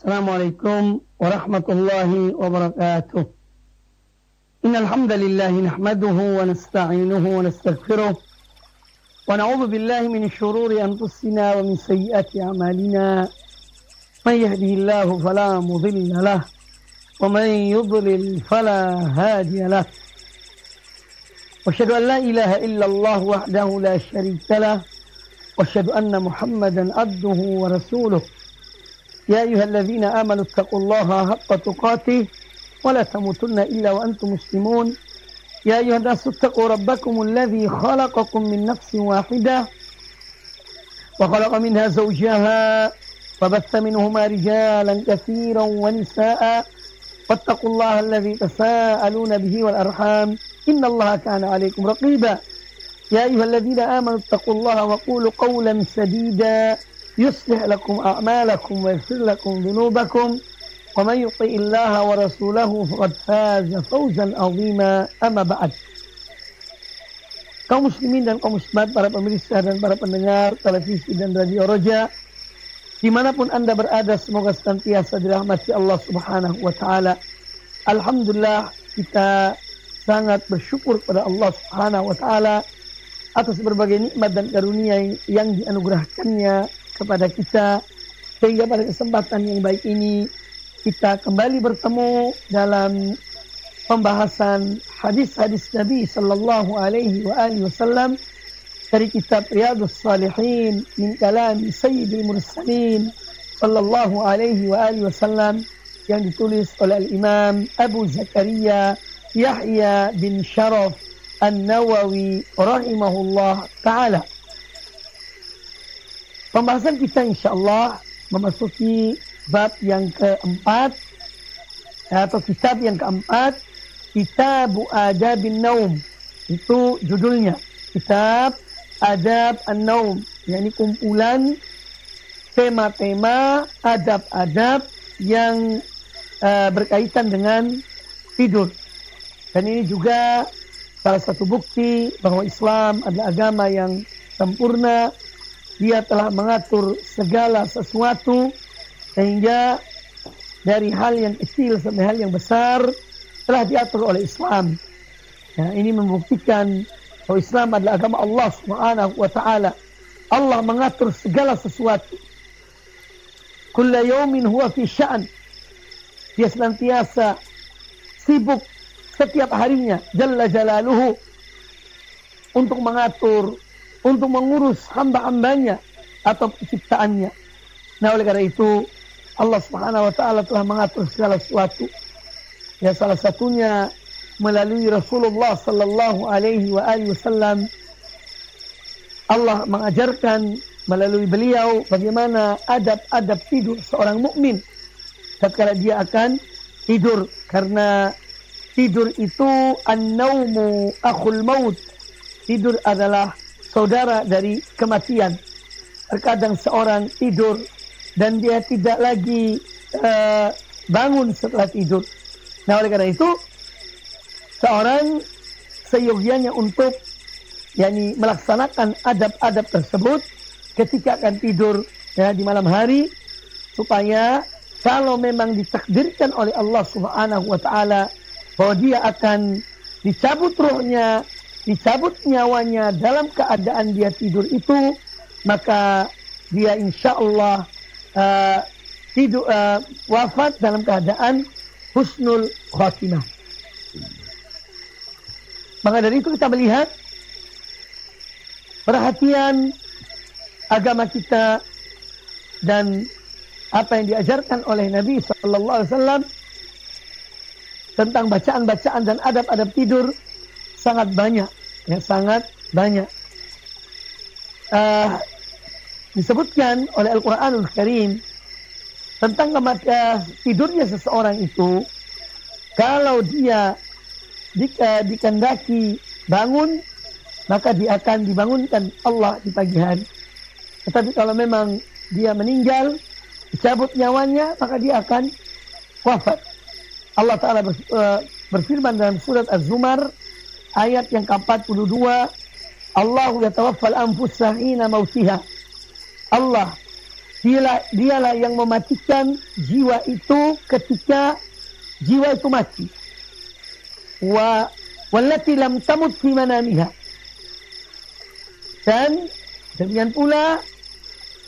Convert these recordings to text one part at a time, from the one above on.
Assalamualaikum warahmatullahi wabarakatuh. Innal hamdalillah nahmaduhu wa nasta'inuhu wa nastaghfiruh wa na'udzu billahi min shururi anfusina wa min sayyiati a'malina. May yahdihillahu fala mudilla lahu wa may yudlil fala hadiya lahu. Wa asyhadu an la ilaha illallah wahdahu la syarika lahu wa asyhadu anna Muhammadan abduhu wa rasuluh. يا أيها الذين آمنوا اتقوا الله حق تقاته ولا تموتن إلا وأنتم مسلمون يا أيها الناس اتقوا ربكم الذي خلقكم من نفس واحدة وخلق منها زوجها وبث منهما رجالا كثيرا ونساء واتقوا الله الذي تساءلون به والأرحام إن الله كان عليكم رقيبا يا أيها الذين آمنوا اتقوا الله وقولوا قولا سديدا يصلح لكم أعمالكم ويغفر لكم ذنوبكم ومن يطع الله ورسوله فقد فاز فوزا عظيما. أما بعد. Kaum muslimin dan kaum muslimat, para pemirsa dan para pendengar televisi dan radio Roja, dimanapun Anda berada, semoga senantiasa dirahmati Allah Subhanahu wa Ta'ala. Alhamdulillah, kita sangat bersyukur pada Allah Subhanahu wa Ta'ala atas berbagai nikmat dan karunia yang dianugerahkannya kepada kita, sehingga pada kesempatan yang baik ini kita kembali bertemu dalam pembahasan hadis-hadis Nabi sallallahu alaihi wa alihi wasallam dari kitab Riyadhus Shalihin min kalam Sayyidil Mursalin sallallahu alaihi wa alihi wasallam yang ditulis oleh Imam Abu Zakaria Yahya bin Sharaf An-Nawawi rahimahullah ta'ala. Pembahasan kita insyaAllah memasuki bab yang keempat, atau kitab yang keempat, Kitabu Adabin Naum. Itu judulnya, Kitab Adab An-Naum, yakni kumpulan tema-tema adab-adab yang berkaitan dengan tidur. Dan ini juga salah satu bukti bahwa Islam adalah agama yang sempurna. Dia telah mengatur segala sesuatu, sehingga dari hal yang kecil sampai hal yang besar telah diatur oleh Islam. Nah, ini membuktikan bahwa Islam adalah agama Allah Subhanahu wa Ta'ala. Allah mengatur segala sesuatu. Kulla yawmin huwa fi sya'an. Dia senantiasa sibuk setiap harinya, Jalla Jalaluhu, untuk mengatur, untuk mengurus hamba-hambanya atau penciptaannya. Nah, oleh karena itu Allah Subhanahu wa Ta'ala telah mengatur segala sesuatu. Ya, salah satunya melalui Rasulullah sallallahu alaihi wa alihi wasallam. Allah mengajarkan melalui beliau bagaimana adab-adab tidur seorang mukmin tatkala dia akan tidur, karena tidur itu an-naumu akhul maut. Tidur adalah saudara dari kematian. Terkadang seorang tidur dan dia tidak lagi bangun setelah tidur. Nah, oleh karena itu seorang seyogianya untuk melaksanakan adab-adab tersebut ketika akan tidur, ya, di malam hari, supaya kalau memang ditakdirkan oleh Allah Subhanahu wa Ta'ala bahwa dia akan dicabut ruhnya, dicabut nyawanya dalam keadaan dia tidur itu, maka dia insya Allah wafat dalam keadaan husnul khatimah. Maka dari itu kita melihat perhatian agama kita dan apa yang diajarkan oleh Nabi Sallallahu Alaihi Wasallam tentang bacaan-bacaan dan adab-adab tidur sangat banyak, ya, sangat banyak. Disebutkan oleh Al-Quranul Karim tentang tidurnya seseorang itu, kalau dia dikehendaki bangun, maka dia akan dibangunkan Allah di pagi hari. Tetapi kalau memang dia meninggal, dicabut nyawanya, maka dia akan wafat. Allah Ta'ala berfirman dalam surat Az-Zumar ayat yang ke-42, Allahu yatawaffal anfusa hina mautiha. Allah Dialah yang mematikan jiwa itu ketika jiwa itu mati. Wallati lam tamut fi manamiha. Dan demikian pula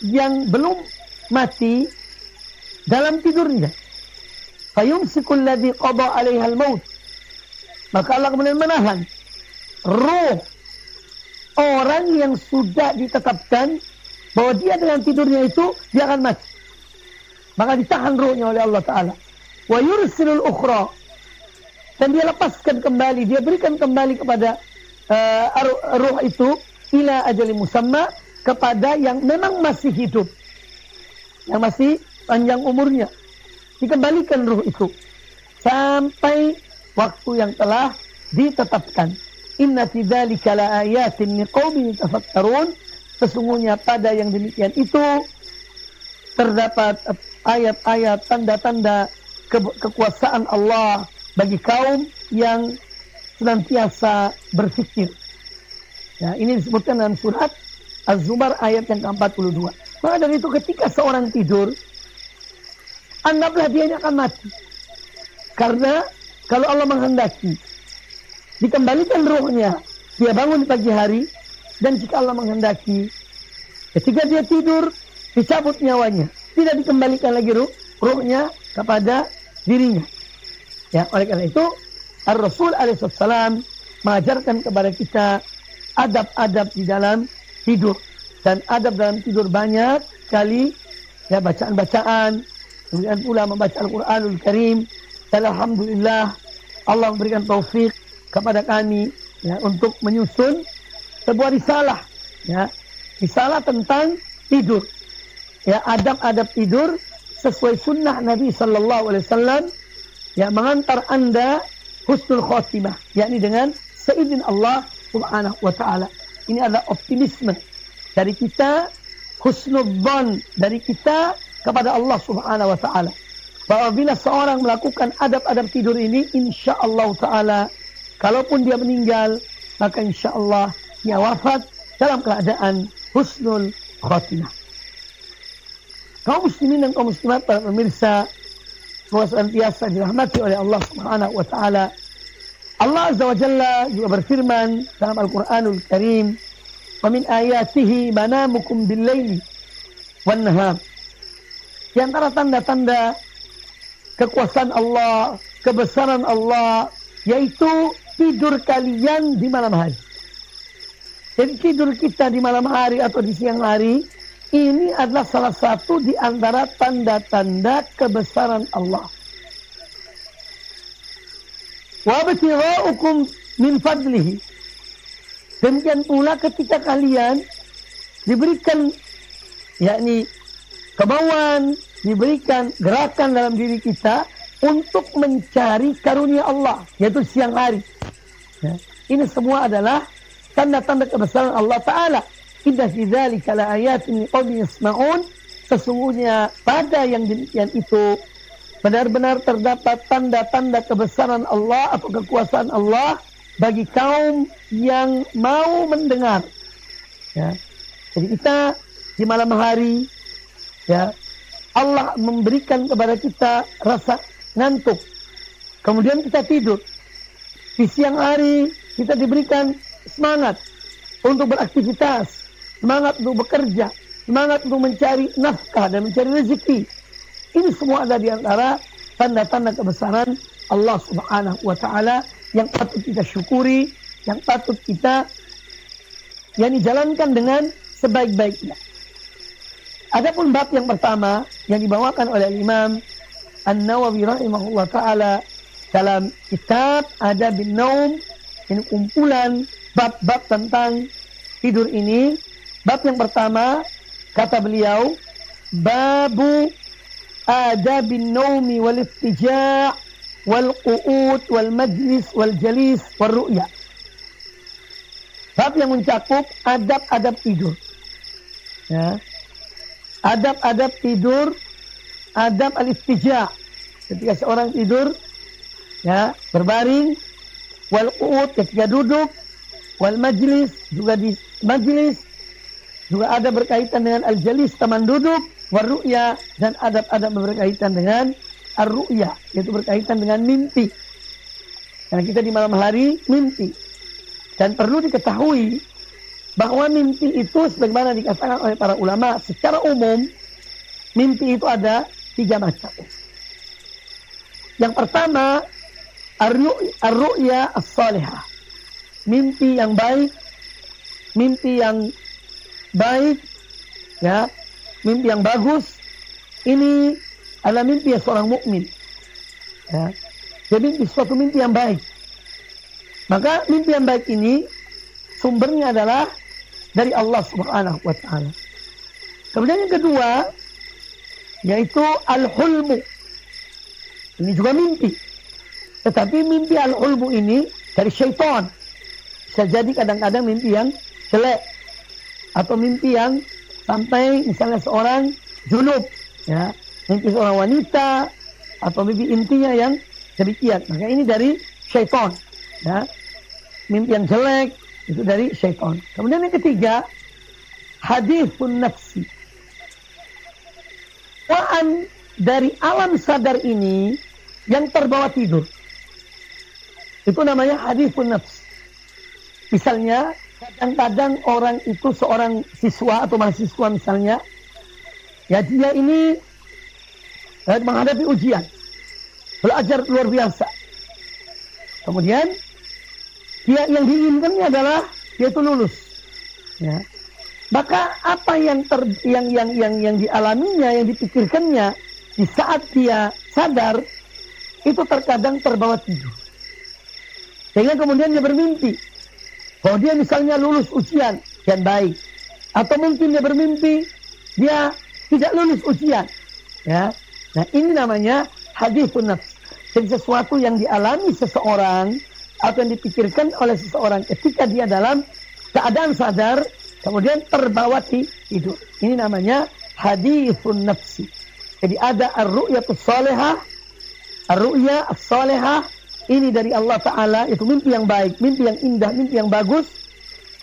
yang belum mati dalam tidurnya. Fayumsikul ladzi qada 'alaiha al-maut. Maka Allah kemudian menahan ruh orang yang sudah ditetapkan bahwa dia dengan tidurnya itu dia akan mati. Maka ditahan ruhnya oleh Allah Ta'ala. Wa yursilul ukhra. Dan dia lepaskan kembali, dia berikan kembali kepada ruh itu ila ajali musamma, kepada yang memang masih hidup, yang masih panjang umurnya. Dikembalikan ruh itu sampai waktu yang telah ditetapkan. Inna fi dzalika laayatin liqaumin yatafakkarun. Sesungguhnya pada yang demikian itu terdapat ayat-ayat, tanda-tanda kekuasaan Allah bagi kaum yang senantiasa berfikir. Ya, ini disebutkan dalam surat Az-Zumar ayat yang ke-42. Maka dari itu ketika seorang tidur, anggaplah dia ini akan mati. Karena kalau Allah menghendaki dikembalikan ruhnya, dia bangun di pagi hari. Dan jika Allah menghendaki ketika dia tidur dicabut nyawanya, tidak dikembalikan lagi ruhnya kepada dirinya. Ya, oleh karena itu Ar-Rasul alaihissalam mengajarkan kepada kita adab-adab di dalam tidur. Dan adab dalam tidur banyak sekali, ya, bacaan-bacaan, kemudian pula membaca Al-Quranul Karim. Dan alhamdulillah Allah memberikan taufik kepada kami, ya, untuk menyusun sebuah risalah, ya, risalah tentang tidur, ya, adab-adab tidur sesuai sunnah Nabi Sallallahu Alaihi Wasallam, ya, mengantar anda husnul khotimah, yakni dengan seizin Allah Subhanahu Wa Taala. Ini adalah optimisme dari kita, husnudzon dari kita kepada Allah Subhanahu Wa Taala, bahwa bila seorang melakukan adab-adab tidur ini, insya Allah Taala, kalaupun dia meninggal, maka insya Allah dia wafat dalam keadaan husnul khotimah. Kaum muslimin dan kaum muslimat, para pemirsa, semoga senantiasa dirahmati oleh Allah Subhanahu Wa Taala. Allah Azza wa Jalla juga berfirman dalam Al-Quranul Karim, "Wa min ayatihi manamukum bil-laili wan-nahar." Di antara tanda-tanda kekuasaan Allah, kebesaran Allah, yaitu tidur kalian di malam hari. Jadi tidur kita di malam hari atau di siang hari, ini adalah salah satu di antara tanda-tanda kebesaran Allah. Wa batigha'ukum min fadlihi. Demikian pula ketika kalian diberikan, yakni kemauan, diberikan gerakan dalam diri kita untuk mencari karunia Allah, yaitu siang hari. Ya, ini semua adalah tanda-tanda kebesaran Allah Ta'ala. Inna fi dzalika laayatin liqaumin yasma'un. Sesungguhnya pada yang demikian itu benar-benar terdapat tanda-tanda kebesaran Allah atau kekuasaan Allah bagi kaum yang mau mendengar. Ya. Jadi kita di malam hari, ya, Allah memberikan kepada kita rasa ngantuk. Kemudian kita tidur. Di siang hari kita diberikan semangat untuk beraktivitas, semangat untuk bekerja, semangat untuk mencari nafkah dan mencari rezeki. Ini semua ada di antara tanda-tanda kebesaran Allah Subhanahu wa Ta'ala yang patut kita syukuri, yang patut kita jalankan dengan sebaik-baiknya. Adapun bab yang pertama yang dibawakan oleh Imam An-Nawawi rahimahullah ta'ala dalam kitab Adabun Naum, ini kumpulan bab-bab tentang tidur ini. Bab yang pertama, kata beliau, babu adabin naumi wal ittija' wal qu'ud wal majlis wal jalis wal ru'ya. Bab yang mencakup adab-adab tidur. Ya. Adab-adab tidur, adab al-ittija'. Ketika seorang tidur, ya, berbaring, wal qu'ud ketika duduk, wal majlis juga di majlis, juga ada berkaitan dengan al-jalis teman duduk, Warru'ya, dan adab-adab berkaitan dengan ar-ru'ya, yaitu berkaitan dengan mimpi. Karena kita di malam hari mimpi. Dan perlu diketahui bahwa mimpi itu sebagaimana dikatakan oleh para ulama secara umum, mimpi itu ada 3 macam. Yang pertama, ar-ru'ya as-salihah. Mimpi yang baik, ya, mimpi yang bagus. Ini adalah mimpi seorang mukmin. Ya. Jadi suatu mimpi yang baik. Maka mimpi yang baik ini sumbernya adalah dari Allah Subhanahu wa taala. Kemudian yang kedua yaitu al-hulmu. Ini juga mimpi. Tetapi mimpi al-hulmu ini dari syaitan. Bisa jadi kadang-kadang mimpi yang jelek atau mimpi yang sampai misalnya seorang junub, ya, mimpi seorang wanita atau mimpi intinya yang demikian. Maka ini dari syaitan, ya. Mimpi yang jelek itu dari syaitan. Kemudian yang ketiga, hadithun nafsi. Bawaan dari alam sadar ini yang terbawa tidur. Itu namanya hadithun nafsi. Misalnya, kadang-kadang orang itu seorang siswa atau mahasiswa misalnya, ya dia ini menghadapi ujian, belajar luar biasa. Kemudian dia yang diinginkannya adalah dia itu lulus. Ya. Maka apa yang dialaminya, yang dipikirkannya di saat dia sadar itu terkadang terbawa tidur. Sehingga kemudian dia bermimpi bahwa dia misalnya lulus ujian yang baik, atau mungkin dia bermimpi dia tidak lulus ujian. Ya, nah ini namanya hadithun nafs. Jadi sesuatu yang dialami seseorang atau yang dipikirkan oleh seseorang ketika dia dalam keadaan sadar, kemudian terbawa tidur. Ini namanya hadithun nafsi. Jadi ada ar-ru'yatus salihah, ar-ru'ya as-salihah. Ini dari Allah Ta'ala, itu mimpi yang baik, mimpi yang indah, mimpi yang bagus.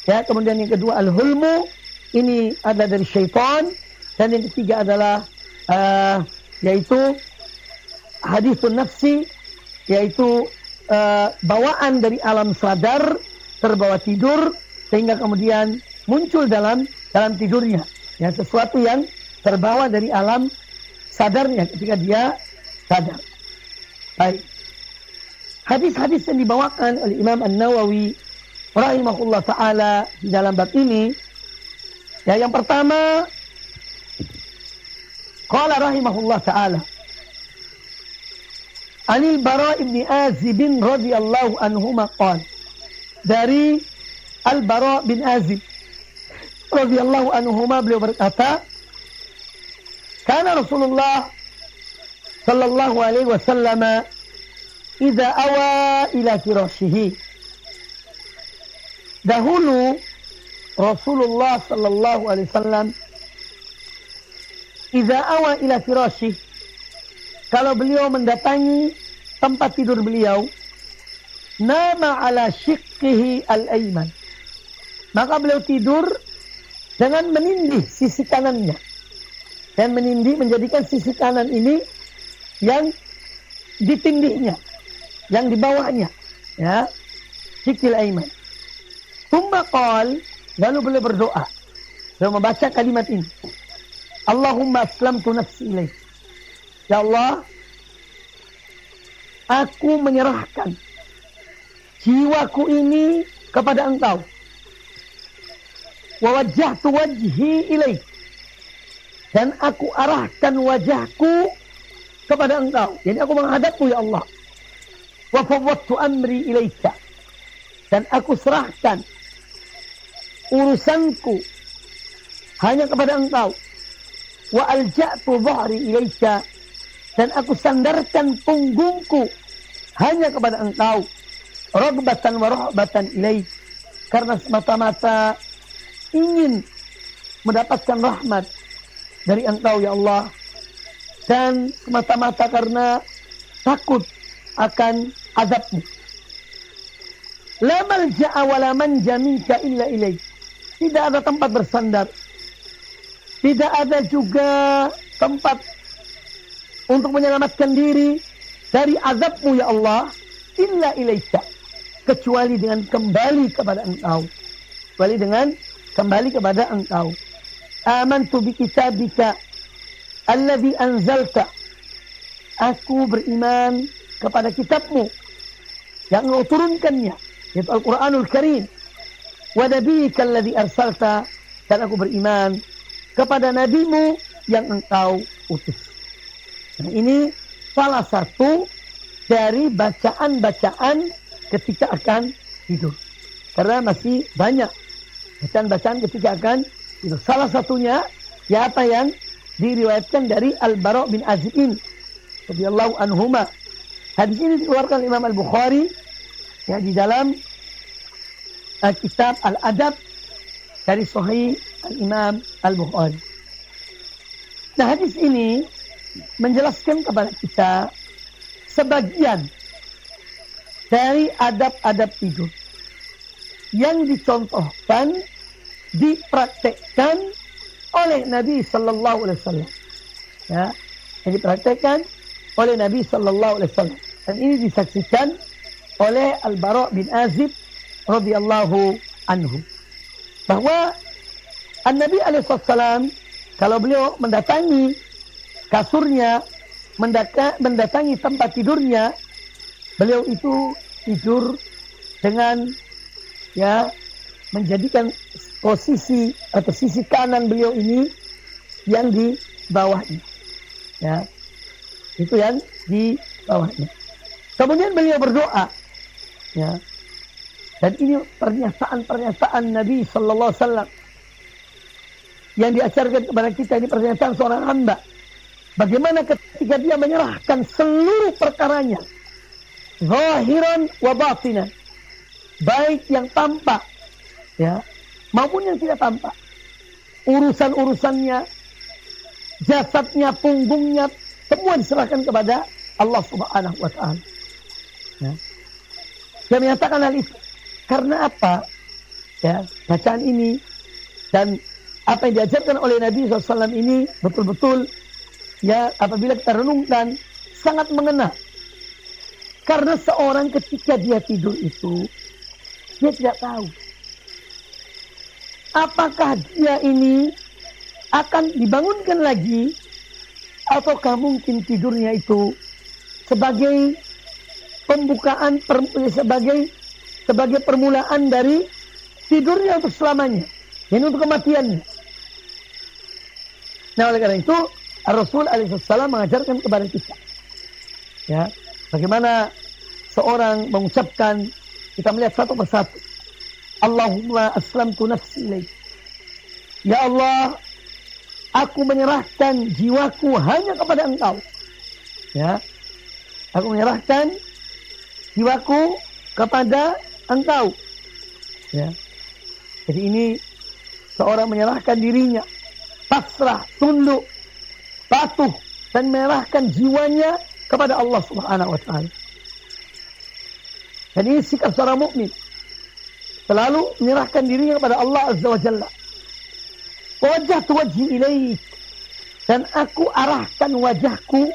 Ya, kemudian yang kedua al-hulmu, ini ada dari syaitan. Dan yang ketiga adalah yaitu hadithun nafsi, yaitu bawaan dari alam sadar terbawa tidur sehingga kemudian muncul dalam tidurnya. Ya, sesuatu yang terbawa dari alam sadarnya ketika dia sadar. Baik. Hadis-hadis yang dibawakan oleh Imam An-Nawawi rahimahullah ta'ala di dalam bab ini, ya, yang pertama qala rahimahullah ta'ala Anil Bara ibn Azib radhiyallahu anhuma qala, dari Al-Bara bin Azib radhiyallahu anhuma beliau berkata, kana Rasulullah sallallahu alaihi wasallam idza awa ila firashihi. Dahulu Rasulullah sallallahu alaihi wasallam idza awa ila firashihi, kalau beliau mendatangi tempat tidur beliau, nama ala shiqqihi al-ayman, maka beliau tidur dengan menindih sisi kanannya. Dan menindih menjadikan sisi kanan ini yang ditindihnya, yang di bawahnya, ya, sikil aiman. Tsumma qal, lalu beliau berdoa, beliau membaca kalimat ini, Allahumma aslamtu nafsi ilaik. Ya Allah, aku menyerahkan jiwaku ini kepada Engkau. Wa wajjahtu wajhi ilaik, dan aku arahkan wajahku kepada Engkau. Jadi aku menghadapmu ya Allah. Wa fawwadtu amri ilaika, dan aku serahkan urusanku hanya kepada Engkau. Wa alja'tu dhahri ilaika, dan aku sandarkan punggungku hanya kepada Engkau. Raghbatan wa rahbatan ilaik, karena semata-mata ingin mendapatkan rahmat dari Engkau ya Allah, dan semata-mata karena takut akan azabmu. La malja'a wa la manja minka illa ilaik, tidak ada tempat bersandar Tidak ada juga tempat untuk menyelamatkan diri dari azab-Mu ya Allah, illa ilaika, kecuali dengan kembali kepada Engkau. Kecuali dengan kembali kepada Engkau. Amantu bi kitabika alladhi anzalta. Aku beriman kepada kitab-Mu yang Engkau turunkannya, yaitu Al-Quranul Karim. Wa nabiyyika alladhi arsalta, dan aku beriman kepada nabi-Mu yang Engkau utus. Nah, ini salah satu dari bacaan-bacaan ketika akan tidur. Karena masih banyak bacaan-bacaan ketika akan tidur. Salah satunya ya apa yang diriwayatkan dari Al-Bara' bin Azib radhiyallahu anhuma. Hadis ini dikeluarkan Imam Al-Bukhari ya di dalam kitab Al-Adab dari Sahih Al-Imam Al-Bukhari. Nah, hadis ini menjelaskan kepada kita sebagian dari adab-adab tidur yang dicontohkan, dipraktekkan oleh Nabi Sallallahu Alaihi Wasallam. Ya, yang dipraktekkan oleh Nabi Sallallahu Alaihi Wasallam. Dan ini disaksikan oleh Al-Bara' bin Azib radhiyallahu anhu. Bahwa An-Nabi alaihissalam kalau beliau mendatangi kasurnya, mendatangi tempat tidurnya, beliau itu tidur dengan ya menjadikan posisi atau sisi kanan beliau ini yang di bawahnya. Ya. Itu yang di bawahnya. Kemudian beliau berdoa. Ya. Dan ini pernyataan Nabi sallallahu alaihi wasallam yang diajarkan kepada kita. Ini pernyataan seorang hamba. Bagaimana ketika dia menyerahkan seluruh perkaranya, zahiran wa batinan, baik yang tampak ya maupun yang tidak tampak, urusan-urusannya, jasadnya, punggungnya, semua diserahkan kepada Allah Subhanahu wa taala. Ya. Dia menyatakan hal itu. Karena apa? Ya, bacaan ini dan apa yang diajarkan oleh Nabi SAW ini betul-betul ya apabila kita renungkan sangat mengena. Karena seorang ketika dia tidur itu dia tidak tahu apakah dia ini akan dibangunkan lagi ataukah mungkin tidurnya itu sebagai pembukaan, sebagai permulaan dari tidurnya untuk selamanya, ini untuk kematiannya. Nah, oleh karena itu Rasul alaihissalam mengajarkan kepada kita ya bagaimana seorang mengucapkan, kita melihat satu persatu, Allahumma aslamtu nafsi ilaik, ya Allah, aku menyerahkan jiwaku hanya kepada Engkau. Ya, aku menyerahkan jiwaku kepada Engkau. Ya. Jadi ini seorang menyerahkan dirinya, pasrah, tunduk, patuh, dan menyerahkan jiwanya kepada Allah Subhanahu wa taala. Dan ini sikap seorang mukmin, selalu menyerahkan dirinya kepada Allah Azza wa Jalla. Wajjahtu wajhi ilaik, dan aku arahkan wajahku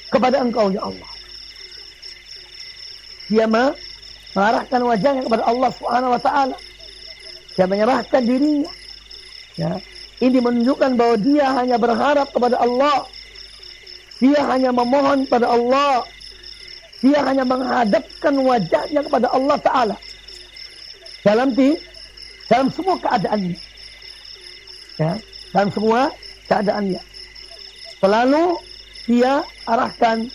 kepada Engkau ya Allah. Dia mengarahkan wajahnya kepada Allah Subhanahu wa taala. Dia menyerahkan dirinya. Ya. Ini menunjukkan bahwa dia hanya berharap kepada Allah. Dia hanya memohon kepada Allah. Dia hanya menghadapkan wajahnya kepada Allah Ta'ala. Dalam semua keadaannya. Ya, dalam semua keadaannya. Selalu dia arahkan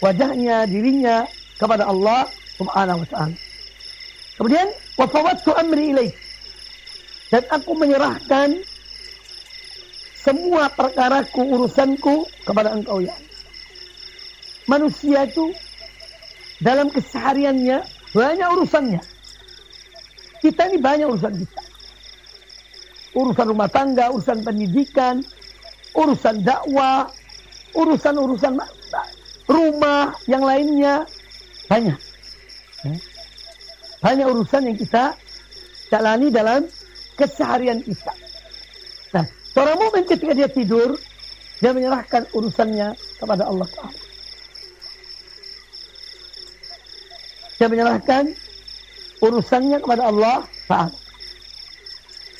wajahnya, dirinya kepada Allah Subhanahu wa taala. Kemudian wa fawwadtu amri ilaik, dan aku menyerahkan semua perkaraku, urusanku kepada Engkau ya Allah. Manusia itu dalam kesehariannya banyak urusannya. Kita ini banyak urusan kita. Urusan rumah tangga, urusan pendidikan, urusan dakwah, urusan-urusan rumah yang lainnya banyak. Banyak urusan yang kita jalani dalam keseharian kita. Nah, Seorang mukmin ketika dia tidur, dia menyerahkan urusannya kepada Allah Ta'ala. Dia menyerahkan urusannya kepada Allah Ta'ala.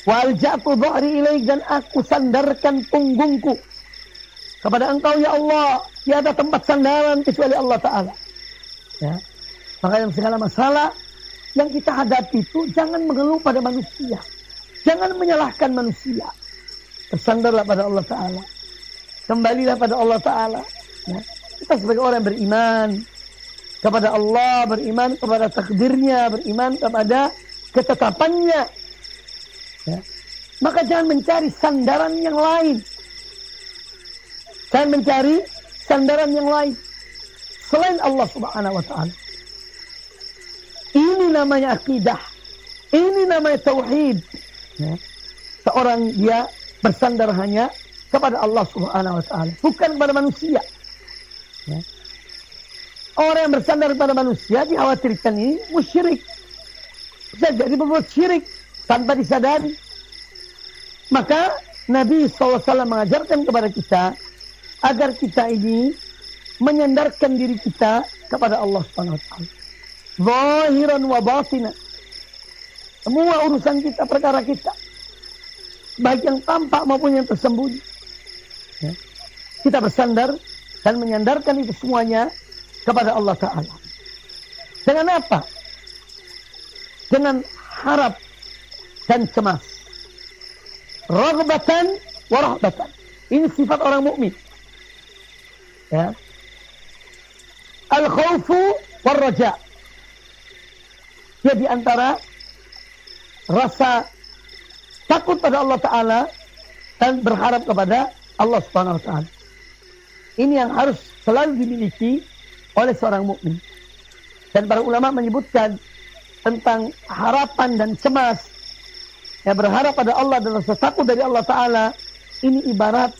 Wa alja'tu dhahri ilaik, dan aku sandarkan punggungku kepada engkau ya Allah. Tiada tempat sandaran kecuali Allah Ta'ala. Ya. Maka dalam segala masalah yang kita hadapi itu jangan mengeluh pada manusia. Jangan menyalahkan manusia. Bersandarlah pada Allah Ta'ala. Kembalilah pada Allah Ta'ala. Ya. Kita sebagai orang beriman kepada Allah, beriman kepada takdirnya, beriman kepada ketetapannya. Ya. Maka jangan mencari sandaran yang lain. Jangan mencari sandaran yang lain selain Allah Subhanahu wa Ta'ala. Ini namanya akidah. Ini namanya tauhid. Ya. Seorang dia bersandar hanya kepada Allah Subhanahu wa Ta'ala, bukan kepada manusia. Ya. Orang yang bersandar kepada manusia dikhawatirkan ini musyrik. Bisa jadi berbuat syirik tanpa disadari. Maka Nabi SAW mengajarkan kepada kita agar kita ini menyandarkan diri kita kepada Allah Subhanahu wa Ta'ala. Zahiran wa batinan. Semua urusan kita, perkara kita, baik yang tampak maupun yang tersembunyi. Ya. Kita bersandar dan menyandarkan itu semuanya kepada Allah Ta'ala. Dengan apa? Dengan harap dan cemas. Raghbatan wa rahbatan. Ini sifat orang mukmin. Ya. Al-khawfu war raja. Dia di antara rasa takut pada Allah Ta'ala dan berharap kepada Allah Subhanahu wa Ta'ala. Ini yang harus selalu dimiliki oleh seorang mukmin. Dan para ulama menyebutkan tentang harapan dan cemas. Ya, berharap pada Allah dan rasa takut dari Allah Ta'ala. Ini ibarat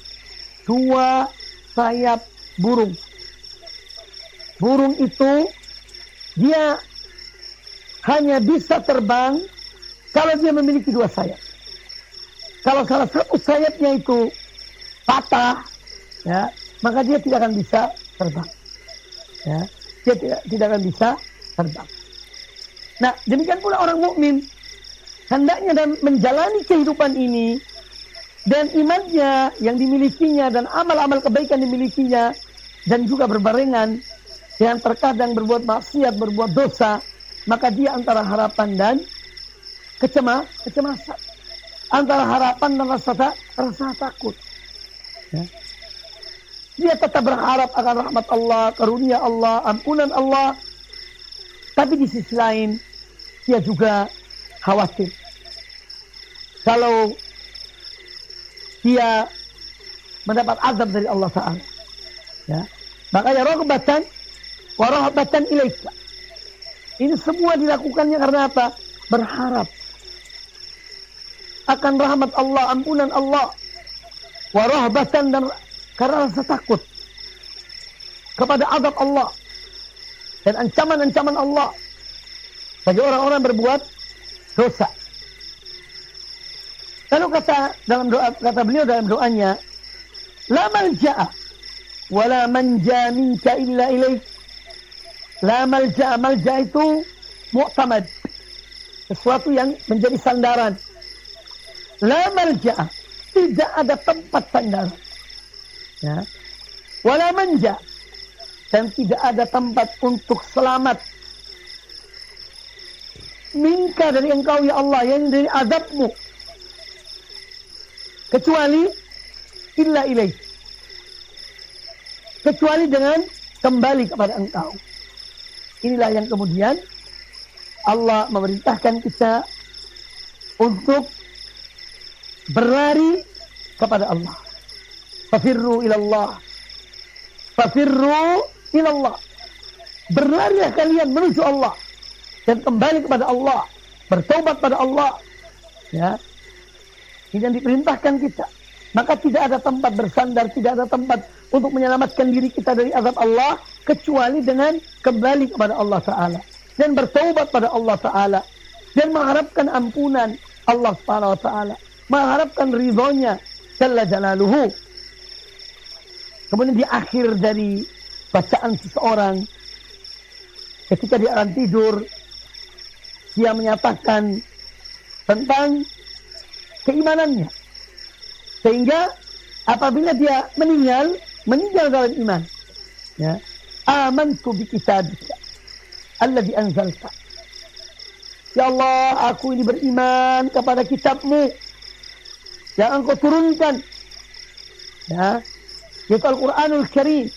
dua sayap burung. Burung itu dia hanya bisa terbang kalau dia memiliki dua sayap. Kalau salah satu sayapnya itu patah, ya, maka dia tidak akan bisa terbang. Ya, dia tidak akan bisa terbang. Nah, demikian pula orang mukmin hendaknya dan menjalani kehidupan ini dan imannya yang dimilikinya dan amal-amal kebaikan dimilikinya dan juga berbarengan dengan terkadang berbuat maksiat, berbuat dosa, maka dia antara harapan dan kecemasan. Antara harapan dan rasa takut. Ya. Dia tetap berharap akan rahmat Allah, karunia Allah, ampunan Allah. Tapi di sisi lain, dia juga khawatir. Kalau dia mendapat azab dari Allah Ta'ala. Ya. Makanya raghbatan wa rahbatan ilaika. Ini semua dilakukannya karena apa? Berharap akan rahmat Allah, ampunan Allah. Wa rahbatan, dan karena rasa takut kepada azab Allah dan ancaman-ancaman Allah bagi orang-orang berbuat dosa. Lalu kata beliau dalam doanya, la malja'a wa la manja minka illa ilaik. La malja'a, malja' itu mu'tamad, sesuatu yang menjadi sandaran. La malja'a, tidak ada tempat sandaran. Ya. Wala manja, dan tidak ada tempat untuk selamat minka dari engkau ya Allah, yang dari azabmu, kecuali illa ilaih, kecuali dengan kembali kepada engkau. Inilah yang kemudian Allah memerintahkan kita untuk berlari kepada Allah. Fafirru ilallah. Fafirru ilallah. Berlarilah kalian menuju Allah dan kembali kepada Allah, bertaubat pada Allah. Ya. Ini yang diperintahkan kita. Maka tidak ada tempat bersandar, tidak ada tempat untuk menyelamatkan diri kita dari azab Allah kecuali dengan kembali kepada Allah Ta'ala dan bertaubat pada Allah Ta'ala dan mengharapkan ampunan Allah Subhanahu wa Ta'ala, mengharapkan ridhonya jalla jalaluhu. Kemudian di akhir dari bacaan seseorang ketika dia akan tidur, dia menyatakan tentang keimanannya. Sehingga apabila dia meninggal dalam iman, ya, amantu bi kitabika alladzi anzalta. Ya Allah, aku ini beriman kepada kitabmu yang engkau turunkan, ya, yaitu Al-Quranul Karim.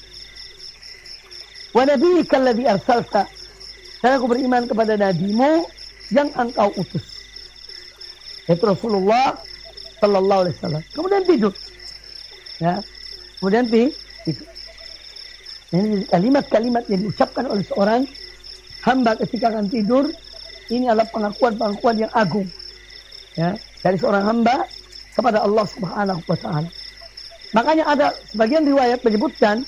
Wa nabiyyika alladzi arsalta. Dan aku beriman kepada nabimu yang engkau utus, yaitu Rasulullah sallallahu alaihi wasallam. Kemudian tidur. Ya. Kemudian tidur. Ini kalimat-kalimat yang diucapkan oleh seorang hamba ketika akan tidur. Ini adalah pengakuan-pengakuan yang agung, ya, dari seorang hamba kepada Allah Subhanahu wa taala. Makanya ada sebagian riwayat menyebutkan,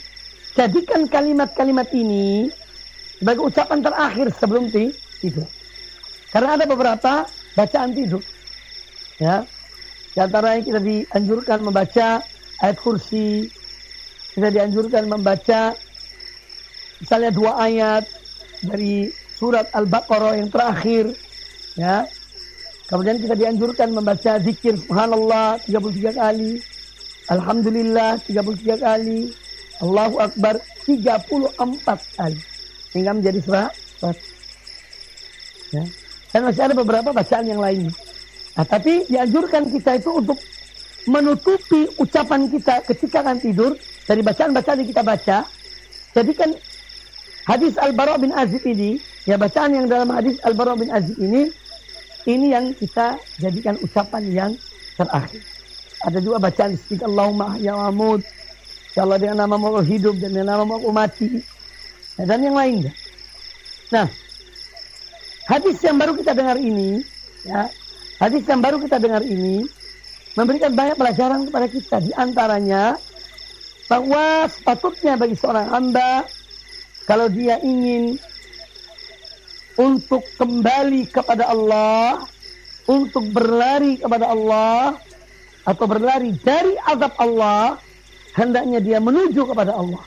jadikan kalimat-kalimat ini sebagai ucapan terakhir sebelum tidur. Karena ada beberapa bacaan tidur, ya. Di antaranya kita dianjurkan membaca ayat kursi, kita dianjurkan membaca misalnya 2 ayat dari surat Al-Baqarah yang terakhir, ya. Kemudian kita dianjurkan membaca zikir subhanallah 33 kali, alhamdulillah 33 kali, Allahu Akbar 34 kali, hingga menjadi 100. Ya. Dan masih ada beberapa bacaan yang lainnya. Nah, tapi dianjurkan kita itu untuk menutupi ucapan kita ketika akan tidur dari bacaan-bacaan yang kita baca. Jadikan hadis Al-Bara' bin Azib ini, ya, bacaan yang dalam hadis Al-Bara' bin Azib ini yang kita jadikan ucapan yang terakhir. Ada juga bacaan istighfar Allahumma ahya wa amut, ya Allah dengan namamu aku hidup dan dengan namamu aku mati, ya, dan yang lainnya. Nah, hadis yang baru kita dengar ini, ya, hadis yang baru kita dengar ini memberikan banyak pelajaran kepada kita. Di antaranya bahwa sepatutnya bagi seorang hamba, kalau dia ingin untuk kembali kepada Allah, untuk berlari kepada Allah, atau berlari dari azab Allah, hendaknya dia menuju kepada Allah.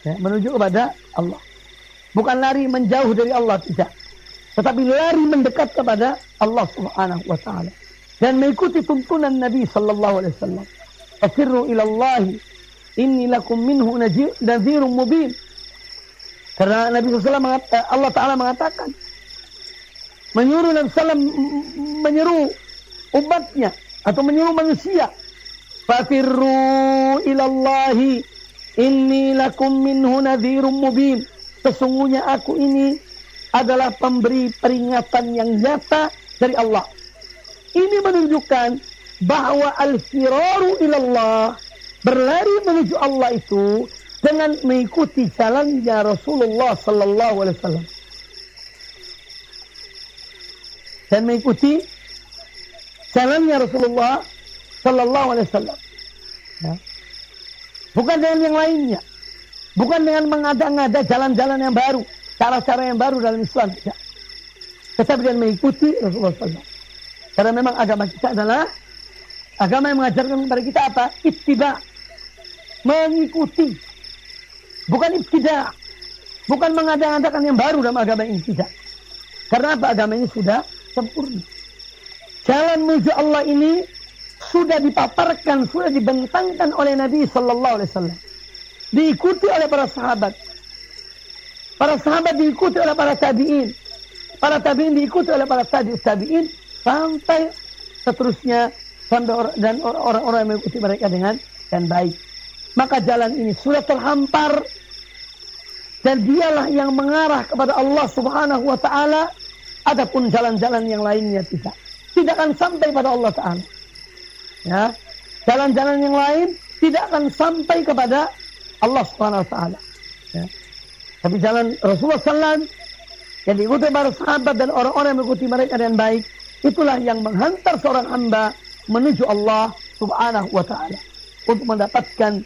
Ya, menuju kepada Allah. Bukan lari menjauh dari Allah, tidak. Tetapi lari mendekat kepada Allah Subhanahu wa taala dan mengikuti tuntunan Nabi sallallahu alaihi wasallam. Fasirru ila Allah, inni lakum minhu nadhirun mubin. Karena Nabi SAW Allah Ta'ala mengatakan, menyuruh Nabi SAW menyeru umatnya atau menyeru manusia, fafirru ilallahi inni lakum minhu nadhirun mubin. Sesungguhnya aku ini adalah pemberi peringatan yang nyata dari Allah. Ini menunjukkan bahwa al-firaru ilallah, berlari menuju Allah itu dengan mengikuti jalannya Rasulullah sallallahu alaihi wasallam. Dan mengikuti jalannya Rasulullah sallallahu alaihi wasallam. Ya. Bukan dengan yang lainnya. Bukan dengan mengada-ngada jalan-jalan yang baru, cara-cara yang baru dalam Islam, tidak. Tetapi dengan mengikuti Rasulullah sallallahu. Karena memang agama kita adalah agama yang mengajarkan kepada kita apa? Ittiba. Mengikuti. Bukan ibtidah, bukan mengada-ngadakan yang baru dalam agama ini, tidak. Karena apa? Agama ini sudah sempurna. Jalan menuju Allah ini sudah dipaparkan, sudah dibentangkan oleh Nabi Sallallahu Alaihi Wasallam. Diikuti oleh para sahabat. Para sahabat diikuti oleh para tabi'in. Para tabi'in diikuti oleh para tabi'in sampai seterusnya, sampai dan orang-orang yang mengikuti mereka dengan baik. Maka jalan ini sudah terhampar dan dialah yang mengarah kepada Allah Subhanahu wa taala. Adapun jalan-jalan yang lainnya tidak akan sampai pada Allah taala. Ya. Jalan-jalan yang lain tidak akan sampai kepada Allah Subhanahu wa taala. Ya. Tapi jalan Rasulullah SAW yang diikuti para sahabat dan orang-orang yang mengikuti mereka dengan baik, itulah yang menghantar seorang hamba menuju Allah Subhanahu wa taala untuk mendapatkan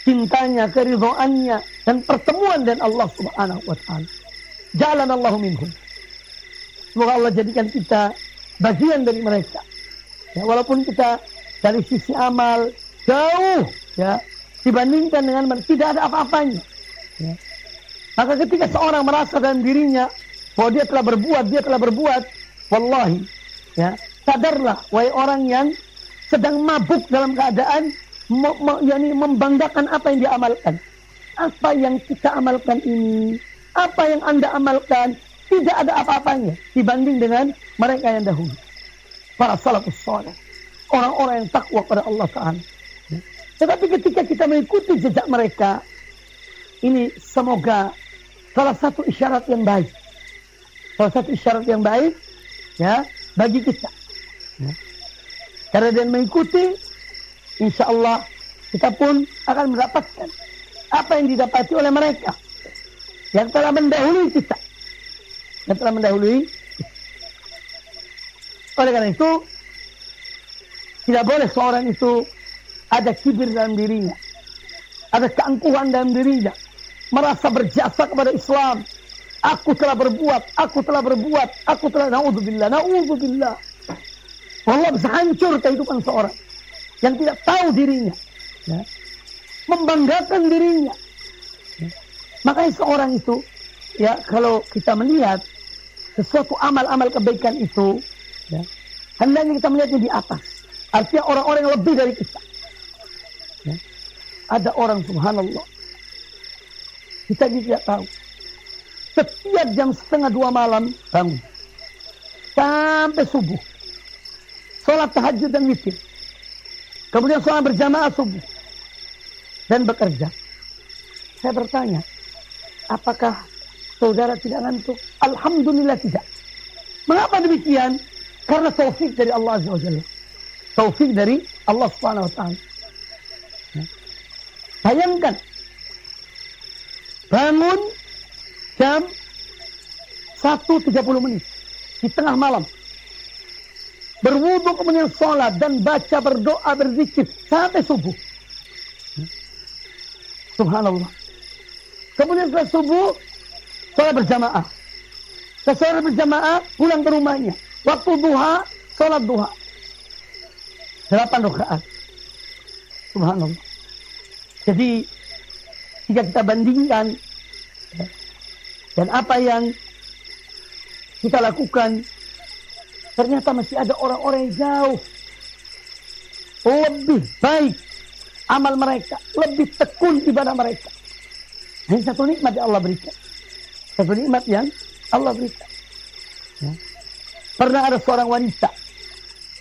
cintanya, keridhaannya, dan pertemuan dengan Allah Subhanahu wa taala. Ja'alanallahu minhum. Semoga Allah jadikan kita bagian dari mereka. Ya, walaupun kita dari sisi amal jauh ya dibandingkan dengan tidak ada apa-apanya. Ya. Maka ketika seorang merasa dalam dirinya bahwa dia telah berbuat, wallahi, ya sadarlah, wahai orang yang sedang mabuk dalam keadaan membanggakan apa yang dia amalkan. Apa yang kita amalkan ini, apa yang Anda amalkan, tidak ada apa-apanya dibanding dengan mereka yang dahulu. Para salafus saleh, orang-orang yang takwa pada Allah Ta'ala. Tetapi ketika kita mengikuti jejak mereka, ini semoga salah satu isyarat yang baik. Salah satu isyarat yang baik ya bagi kita. Ya. Karena dengan mengikuti, insya Allah kita pun akan mendapatkan apa yang didapati oleh mereka yang telah mendahului kita. Yang telah mendahului kita. Oleh karena itu, tidak boleh seorang itu ada kibir dalam dirinya, ada keangkuhan dalam dirinya, merasa berjasa kepada Islam. Aku telah berbuat, na'udzubillah. Allah bisa hancur kehidupan seorang yang tidak tahu dirinya, ya. Membanggakan dirinya. Ya. Makanya seorang itu, ya kalau kita melihat sesuatu amal-amal kebaikan itu, ya, hendaknya kita melihatnya di atas. Artinya orang-orang yang lebih dari kita. Ya. Ada orang subhanallah, kita tidak tahu. Setiap jam 1:30 malam bangun sampai subuh, sholat tahajud dan witir, kemudian sholat berjamaah subuh dan bekerja. Saya bertanya, apakah saudara tidak ngantuk? Alhamdulillah tidak. Mengapa demikian? Karena taufik dari Allah Azza wa Jalla. Taufik dari Allah Subhanahu wa Ta'ala. Bayangkan, bangun jam 1:30 di tengah malam, berwudu kemudian sholat dan baca, berdoa, berzikir sampai subuh. Subhanallah. Kemudian setelah subuh sholat berjamaah. Setelah berjamaah pulang ke rumahnya. Waktu duha sholat duha 8 rakaat. Subhanallah. Jadi jika kita bandingkan dan apa yang kita lakukan, ternyata masih ada orang-orang yang jauh lebih baik amal mereka, lebih tekun ibadah mereka. Ini satu nikmat yang Allah berikan. Satu nikmat yang Allah berikan. Ya. Pernah ada seorang wanita,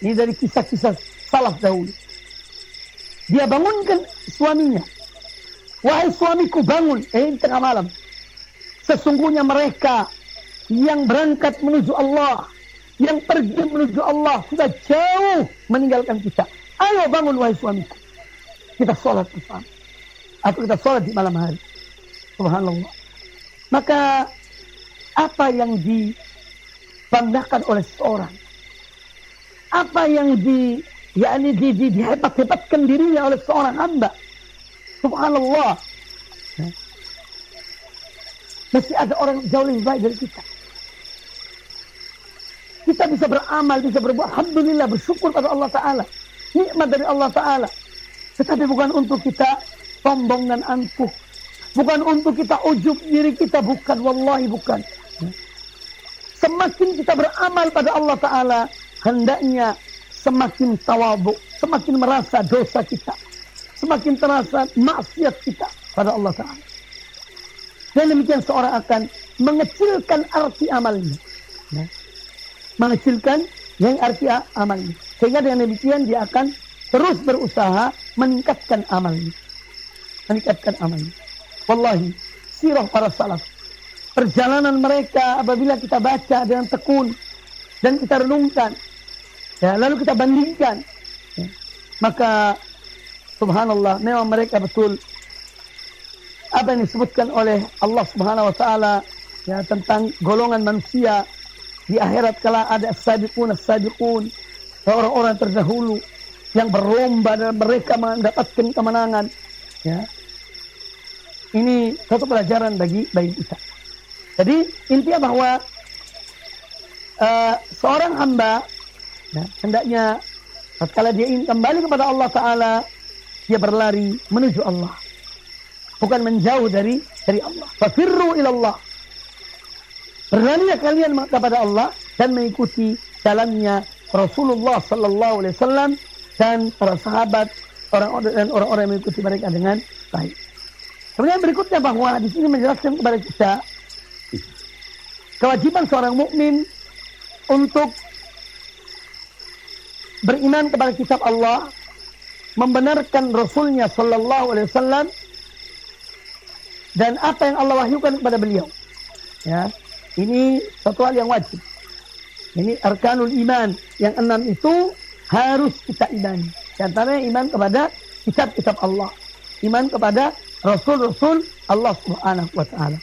ini dari kisah-kisah salaf dahulu. Dia bangunkan suaminya. Wahai suamiku, bangun. Di tengah malam. Sesungguhnya mereka yang berangkat menuju Allah, yang pergi menuju Allah, sudah jauh meninggalkan kita. Ayo bangun wahai suamiku, kita sholat bersama, atau kita sholat di malam hari. Subhanallah. Maka apa yang dibanggakan oleh seorang, apa yang dihebat-hebatkan dirinya oleh seorang hamba, subhanallah, masih ada orang jauh lebih baik dari kita. Kita bisa beramal, bisa berbuat, alhamdulillah, bersyukur pada Allah Ta'ala. Nikmat dari Allah Ta'ala. Tetapi bukan untuk kita sombong dan angkuh. Bukan untuk kita ujub diri kita, bukan. Wallahi bukan. Semakin kita beramal pada Allah Ta'ala, hendaknya semakin tawadhu, semakin merasa dosa kita, semakin terasa maksiat kita pada Allah Ta'ala. Dan demikian seorang akan mengecilkan arti amalnya. Ya. Mengecilkan yang arti amalnya. Sehingga dengan demikian dia akan terus berusaha meningkatkan amalnya. Meningkatkan amalnya. Wallahi, sirah para salaf, perjalanan mereka apabila kita baca dengan tekun dan kita renungkan, ya, lalu kita bandingkan, ya, maka subhanallah, memang mereka betul apa yang disebutkan oleh Allah Subhanahu wa Ta'ala, ya, tentang golongan manusia di akhirat kala ada as-sabiqun, orang-orang terdahulu yang berlomba dan mereka mendapatkan kemenangan. Ya. Ini satu pelajaran bagi kita. Jadi intinya bahwa seorang hamba, ya, hendaknya Tatkala dia ingin kembali kepada Allah Ta'ala, dia berlari menuju Allah, bukan menjauh dari Allah. Fafirru ilallah. Berlarilah kalian kepada Allah dan mengikuti jalannya Rasulullah Sallallahu Alaihi Wasallam dan para sahabat, orang-orang yang mengikuti mereka dengan baik. Kemudian berikutnya bahwa di sini menjelaskan kepada kita kewajiban seorang mukmin untuk beriman kepada kitab Allah, membenarkan Rasulnya Sallallahu Alaihi Wasallam dan apa yang Allah wahyukan kepada beliau. Ya, ini satu hal yang wajib. Ini arkanul iman yang 6 itu harus kita imani. Di antaranya iman kepada kitab-kitab Allah, iman kepada Rasul-Rasul Allah Subhanahu Wa Taala.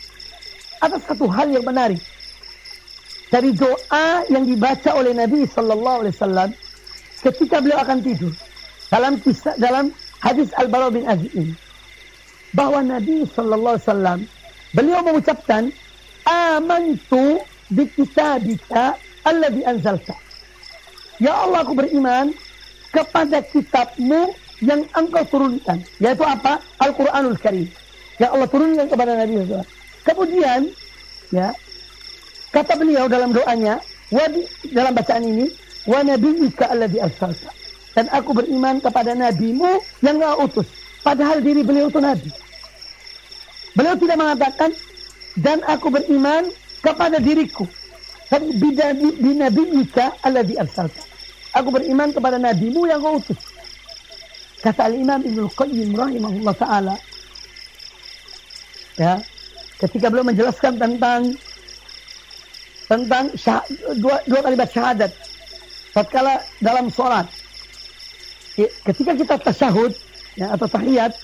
Ada satu hal yang menarik dari doa yang dibaca oleh Nabi Sallallahu Alaihi Wasallam ketika beliau akan tidur, dalam hadis Al-Bara bin Azib ini, bahwa Nabi Sallallahu Alaihi Wasallam beliau mengucapkan amantu bi kitabika alladzi anzalta. Ya Allah, aku beriman kepada kitabmu yang engkau turunkan, yaitu apa? Al-Quranul Karim. Ya Allah turunkan kepada Nabi SAW. Kemudian ya, kata beliau dalam doanya, dalam bacaan ini, wa nabiyyika alladzi arsalta, dan aku beriman kepada nabimu yang engkau utus. Padahal diri beliau itu nabi. Beliau tidak mengatakan dan aku beriman kepada diriku, tapi binabiyyika alladzi arsalta, aku beriman kepada nabimu yang engkau utus. Kata Al-Imam Ibnul Qayyim rahimahullah ta'ala, ya, ketika beliau menjelaskan tentang dua kalimat syahadat tatkala dalam sholat, ketika kita tasyahud ya, atau tahiyat,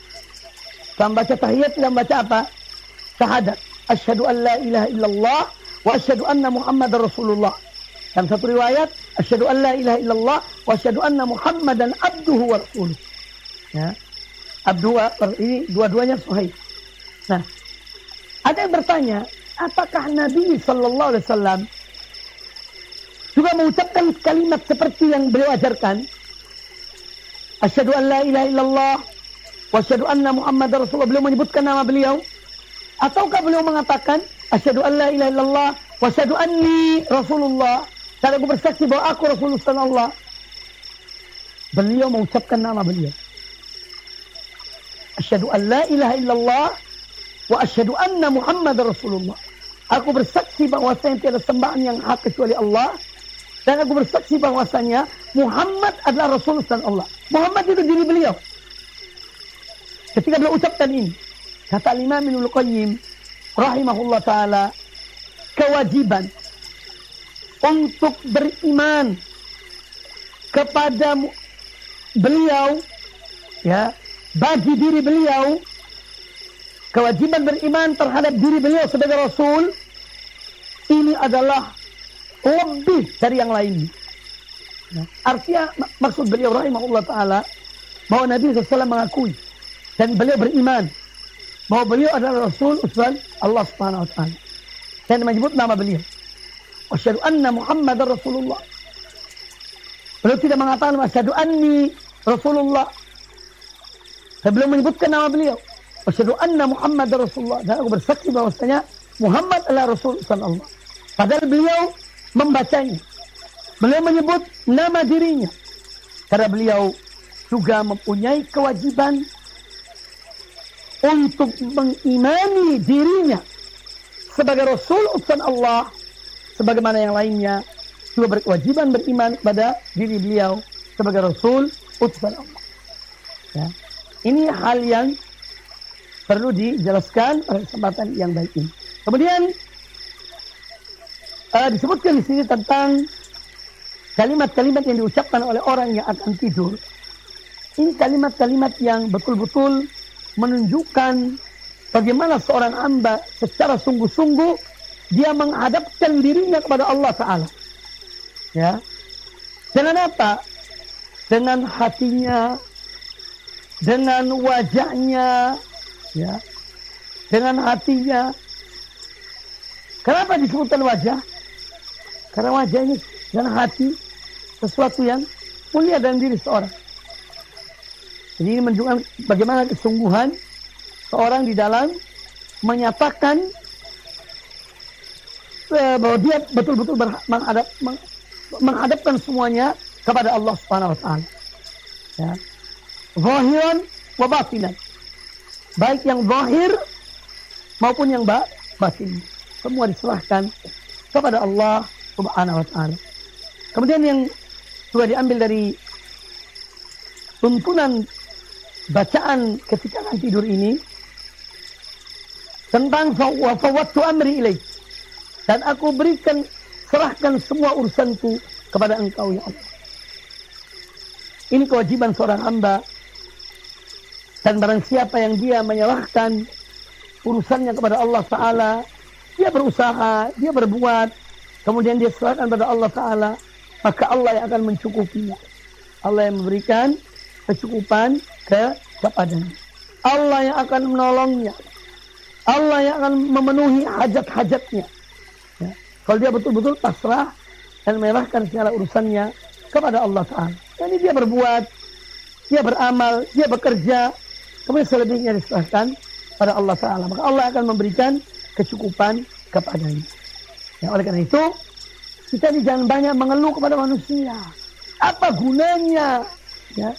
kita membaca tahiyat, kita membaca apa? Syahadat. Asyhadu an la ilaha illallah wa asyhadu anna Muhammadar Rasulullah. Dalam satu riwayat, asyhadu an la ilaha illallah wa asyhadu anna Muhammadan abduhu wa rasuluh. Ya. Ini dua-duanya sahih. Nah, ada yang bertanya, apakah Nabi Sallallahu Alaihi Wasallam juga mengucapkan kalimat seperti yang beliau ajarkan? Asyhadu an la ilaha illallah wa asyhadu anna Muhammadar Rasulullah. Beliau menyebutkan nama beliau, ataukah beliau mengatakan asyhadu an la ilaha illallah wa asyhadu anni Rasulullah, dan aku bersaksi bahwa aku Rasulullah Allah. Beliau mengucapkan nama beliau. Asyhadu an la ilaha illallah wa asyhadu anna Muhammadar Rasulullah. Aku bersaksi bahwasanya tiada sembahan yang hak kecuali Allah, dan aku bersaksi bahwasanya Muhammad adalah Rasulullah Allah. Muhammad itu diri beliau. Ketika beliau ucapkan ini, kata Imam Ibnul Qayyim rahimahullah ta'ala, kewajiban untuk beriman kepada beliau, ya, bagi diri beliau, kewajiban beriman terhadap diri beliau sebagai Rasul, ini adalah lebih dari yang lainnya. Nah, artinya maksud beliau rahimahullah ta'ala bahwa Nabi SAW mengakui dan beliau beriman bahwa beliau adalah Rasul utusan Allah Subhanahu Wa Ta'ala, dan menyebut nama beliau, asyhadu anna Muhammadar Rasulullah. Beliau tidak mengatakan asyhadu anni Rasulullah, sebelum menyebutkan nama beliau, asyhadu anna Muhammadar Rasulullah, dan aku bersaksi bahwasanya Muhammad adalah Rasul Allah. Padahal beliau membacanya, beliau menyebut nama dirinya, karena beliau juga mempunyai kewajiban untuk mengimani dirinya sebagai Rasul utusan Allah, sebagaimana yang lainnya juga berkewajiban beriman kepada diri beliau sebagai Rasul utusan Allah. Ya. Ini hal yang perlu dijelaskan pada kesempatan yang baik ini. Kemudian disebutkan di sini tentang kalimat-kalimat yang diucapkan oleh orang yang akan tidur. Ini kalimat-kalimat yang betul-betul menunjukkan bagaimana seorang hamba secara sungguh-sungguh dia menghadapkan dirinya kepada Allah Ta'ala. Ya. Dengan apa? Dengan hatinya, dengan wajahnya, ya, dengan hatinya. Kenapa disebutkan wajah? Karena wajah ini dan hati sesuatu yang mulia dalam diri seorang. Jadi ini menunjukkan bagaimana kesungguhan seorang di dalam menyatakan bahwa dia betul-betul menghadapkan semuanya kepada Allah Subhanahu wa taala. Ya. Zahiran wa batinan. Baik yang zahir maupun yang batin. Semua diserahkan kepada Allah Subhanahu wa taala. Kemudian yang juga diambil dari tuntunan bacaan ketika akan tidur ini tentang wa fawwadtu amri ilaik, dan aku serahkan semua urusanku kepada Engkau ya Allah. Ini kewajiban seorang hamba, dan barang siapa yang dia menyerahkan urusannya kepada Allah Ta'ala, dia berusaha, dia berbuat, kemudian dia serahkan kepada Allah Ta'ala, maka Allah yang akan mencukupinya. Allah yang memberikan kecukupan kepadanya. Allah yang akan menolongnya. Allah yang akan memenuhi hajat-hajatnya. Ya. Kalau dia betul-betul pasrah dan menyerahkan segala urusannya kepada Allah Ta'ala. Jadi dia berbuat, dia beramal, dia bekerja, kemudian selebihnya diserahkan pada Allah Ta'ala. Maka Allah akan memberikan kecukupan kepadanya. Ya, oleh karena itu, kita jangan banyak mengeluh kepada manusia. Apa gunanya? Ya,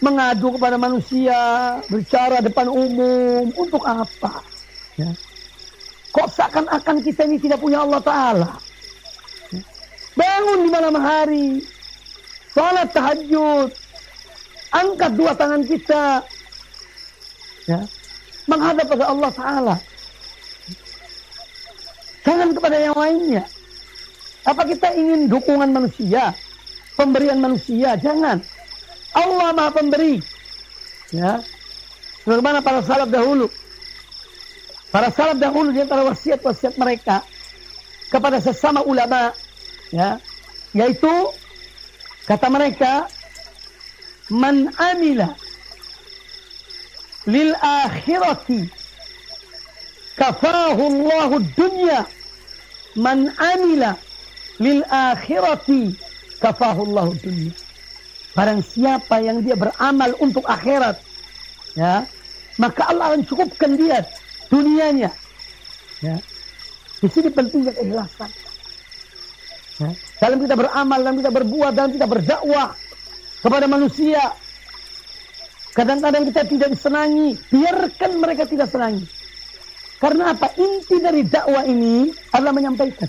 mengadu kepada manusia, bicara depan umum, untuk apa? Ya. Kok seakan-akan kita ini tidak punya Allah Ta'ala? Ya. Bangun di malam hari, salat tahajud, angkat dua tangan kita, ya, menghadap kepada Allah Ta'ala. Jangan kepada yang lainnya. Apa kita ingin dukungan manusia, pemberian manusia? Jangan. Allah Maha Pemberi. Ya. Sebagaimana para salaf dahulu. Para salaf dahulu di antara wasiat-wasiat mereka kepada sesama ulama, ya, yaitu kata mereka, man amila lil akhirati kafahu Allahu dunya, man amila lil akhirati kafahu Allahu dunya. Barang siapa yang dia beramal untuk akhirat, ya, maka Allah akan cukupkan dia dunianya. Ya. Di sini pentingnya keikhlasan. Ya. Dalam kita beramal, dalam kita berbuat, dalam kita berdakwah kepada manusia, kadang-kadang kita tidak disenangi, biarkan mereka tidak senangi. Karena apa? Inti dari dakwah ini adalah menyampaikan.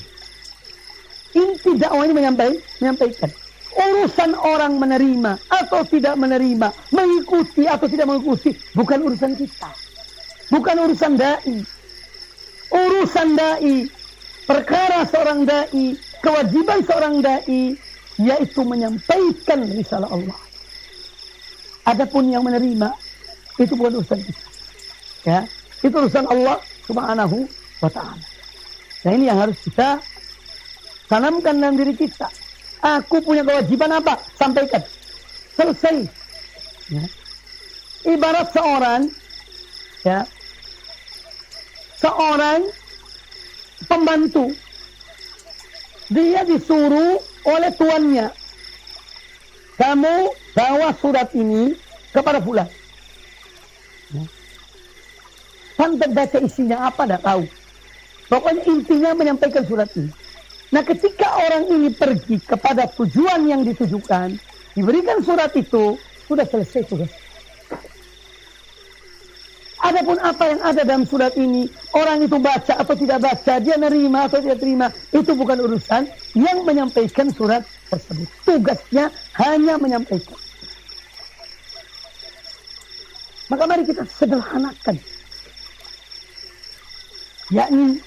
Inti dakwah ini menyampaikan. Urusan orang menerima atau tidak menerima, mengikuti atau tidak mengikuti, bukan urusan kita. Bukan urusan da'i. Urusan da'i, perkara seorang da'i, kewajiban seorang da'i, yaitu menyampaikan risalah Allah. Adapun yang menerima, itu bukan urusan kita. Ya, itu urusan Allah Subhanahu wa ta'ala. Nah, ini yang harus kita tanamkan dalam diri kita. Aku punya kewajiban apa? Sampaikan. Selesai. Ya. Ibarat seorang, ya, seorang pembantu, dia disuruh oleh tuannya, kamu bawa surat ini kepada fulan. Ya. Sampai baca isinya apa, tidak tahu. Pokoknya intinya menyampaikan surat ini. Nah, ketika orang ini pergi kepada tujuan yang ditujukan, diberikan surat itu, sudah selesai tugas. Adapun apa yang ada dalam surat ini, orang itu baca atau tidak baca, dia nerima atau tidak terima, itu bukan urusan yang menyampaikan surat tersebut. Tugasnya hanya menyampaikan. Maka mari kita sederhanakan, yakni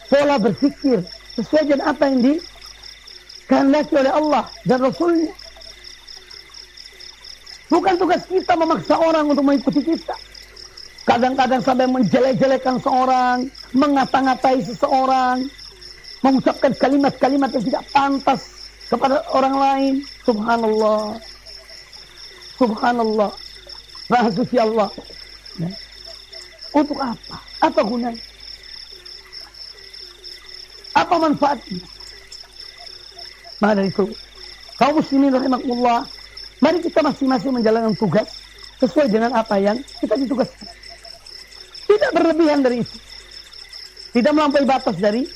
pola berpikir sesuai dengan apa yang dikehendaki oleh Allah dan Rasulnya. Bukan tugas kita memaksa orang untuk mengikuti kita. Kadang-kadang sampai menjelek-jelekan seorang, mengata-ngatai seseorang, mengucapkan kalimat-kalimat yang tidak pantas kepada orang lain. Subhanallah. Subhanallah. Maha suci Allah. Ya. Untuk apa? Apa gunanya? Apa manfaatnya? Maka dari itu, kaum muslimin rahimakumullah, Mari kita masing-masing menjalankan tugas sesuai dengan apa yang kita ditugaskan. Tidak berlebihan dari itu. Tidak melampaui batas dari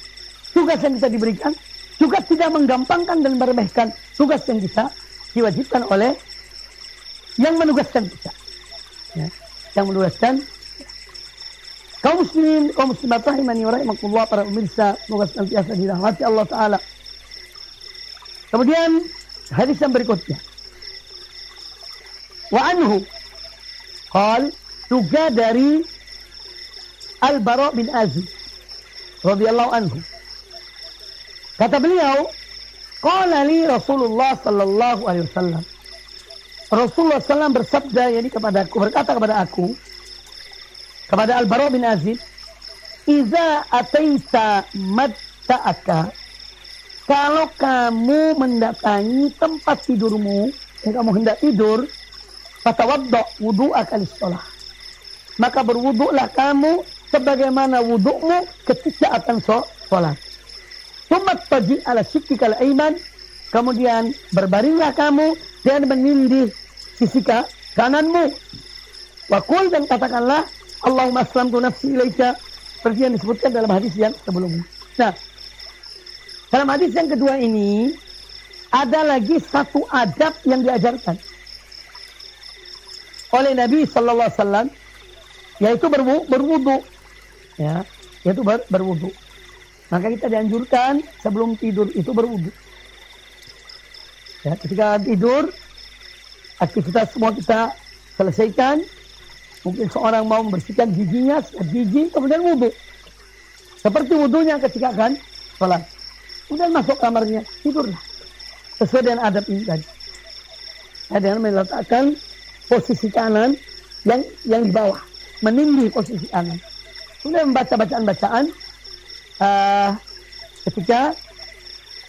tugas yang kita diberikan. Juga tidak menggampangkan dan meremehkan tugas yang kita diwajibkan oleh yang menugaskan kita. Ya, yang menugaskan kaum muslimin, kaum muslimat rahimani wa rahimakumullah, para pemirsa, semoga senantiasa dirahmati Allah Ta'ala. Kemudian hadis yang berikutnya. Wa anhu qal, juga dari Al-Bara bin Azib radhiyallahu anhu. Kata beliau, qala li Rasulullah sallallahu alaihi wasallam. Rasulullah SAW bersabda, yani berkata kepada aku, kepada Al-Bara bin Azib, "Iza ataita matta'aka," kalau kamu mendatangi tempat tidurmu, kamu hendak tidur, fatawadda wudu'aka lis-shalah, maka berwuduklah kamu sebagaimana wudukmu ketika akan sholat. Tsumma taji' ala shiqqikal aiman, kemudian berbaringlah kamu dan menindih sisi kananmu. Wa qul, dan katakanlah, Allahumma aslamtu nafsi ilaika, seperti yang disebutkan dalam hadis yang sebelumnya. Nah, dalam hadis yang kedua ini ada lagi satu adab yang diajarkan oleh Nabi sallallahu alaihi wasallam, yaitu berwudu. Ya, yaitu berwudu. Maka kita dianjurkan sebelum tidur itu berwudu. Ya, ketika tidur, aktivitas semua kita selesaikan. Mungkin seorang mau membersihkan giginya, gigi, kemudian wudu. Seperti wudunya ketika akan sholat. Kemudian masuk kamarnya, tidurlah. Sesuai dengan adab ini tadi. Ya, dengan meletakkan posisi kanan yang di bawah. Menindih posisi kanan. Kemudian membaca bacaan-bacaan ketika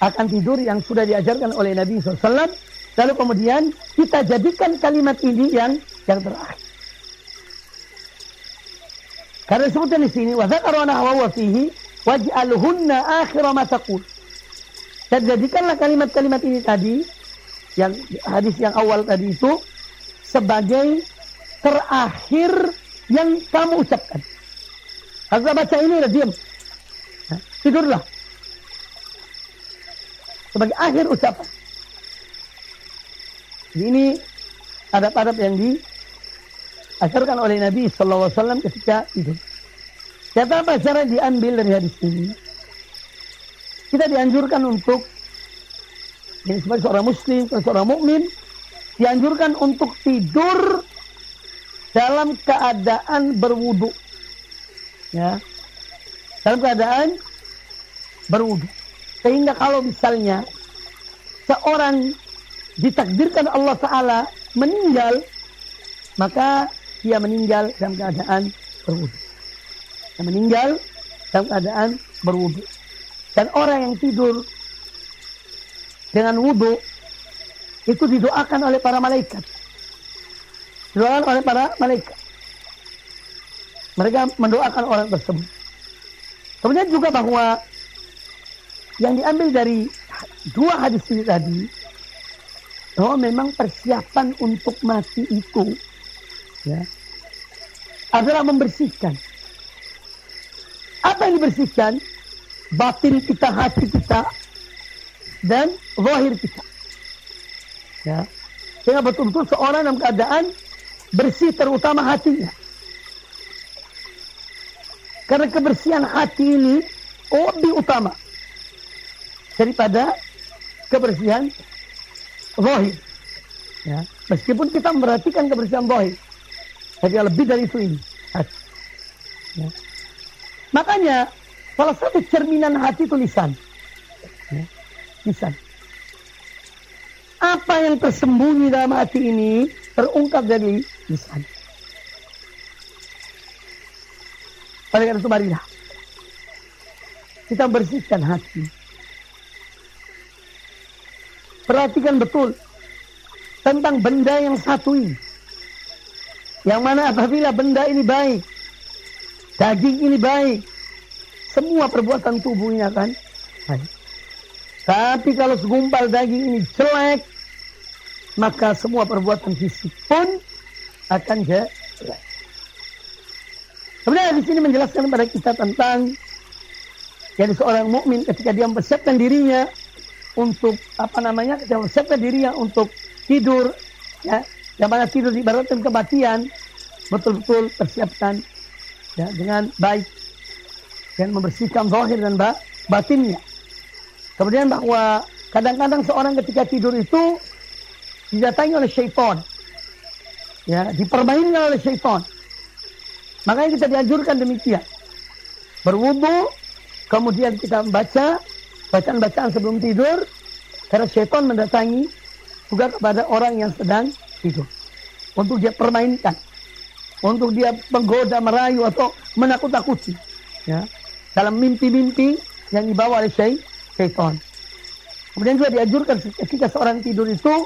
akan tidur yang sudah diajarkan oleh Nabi SAW. Lalu kemudian kita jadikan kalimat ini yang terakhir. Karena disebutkan di sini, wa dzakara nahwa fihi waj'alhunna akhir ma taqul. Dan jadikanlah kalimat-kalimat ini tadi, yang hadis yang awal tadi itu, sebagai terakhir yang kamu ucapkan. Kalau baca ini, udah diam. Nah, tidurlah. Sebagai akhir ucapan. Ini adab-adab yang diajarkan oleh Nabi SAW ketika tidur. Kata apa cara diambil dari hadis ini? Kita dianjurkan untuk, jadi sebagai seorang muslim, seorang mukmin, dianjurkan untuk tidur dalam keadaan berwudu. Ya, dalam keadaan berwudu. Sehingga kalau misalnya seorang ditakdirkan Allah Ta'ala meninggal, maka dia meninggal dalam keadaan berwudu. Dia meninggal dalam keadaan berwudu. Dan orang yang tidur dengan wudu itu didoakan oleh para malaikat. Didoakan oleh para malaikat. Mereka mendoakan orang tersebut. Kemudian juga bahwa yang diambil dari dua hadis ini tadi, bahwa memang persiapan untuk mati itu, ya, adalah membersihkan. Apa yang dibersihkan? Batin kita, hati kita, dan zahir kita. Ya, sehingga betul-betul seorang dalam keadaan bersih, terutama hatinya. Karena kebersihan hati ini lebih utama daripada kebersihan zahir. Ya, meskipun kita memperhatikan kebersihan zahir, tapi lebih dari itu ini. Ya. Makanya salah satu cerminan hati itu lisan. Ya, lisan. Apa yang tersembunyi dalam hati ini terungkap dari lisan. Oleh karena itu marilah kita bersihkan hati. Perhatikan betul tentang benda yang satu ini. Yang mana apabila benda ini baik, daging ini baik, semua perbuatan tubuh ini akan baik. Tapi kalau segumpal daging ini jelek, maka semua perbuatan fisik pun akan jelek. Kemudian di sini menjelaskan kepada kita tentang jadi seorang mukmin ketika dia mempersiapkan dirinya untuk ketika mempersiapkan dirinya untuk tidur, ya, yang mana tidur diibaratkan kematian, betul-betul persiapkan ya dengan baik dan membersihkan zahir dan batinnya. Kemudian bahwa kadang-kadang seorang ketika tidur itu didatangi oleh syaitan, ya, dipermainkan oleh syaitan. Makanya kita dianjurkan demikian, berwudu, kemudian kita membaca bacaan-bacaan sebelum tidur, karena syaitan mendatangi juga kepada orang yang sedang tidur untuk dia permainkan, untuk dia menggoda, merayu atau menakut-takuti, ya, dalam mimpi-mimpi yang dibawa oleh syaitan. Kemudian juga dianjurkan ketika seorang tidur itu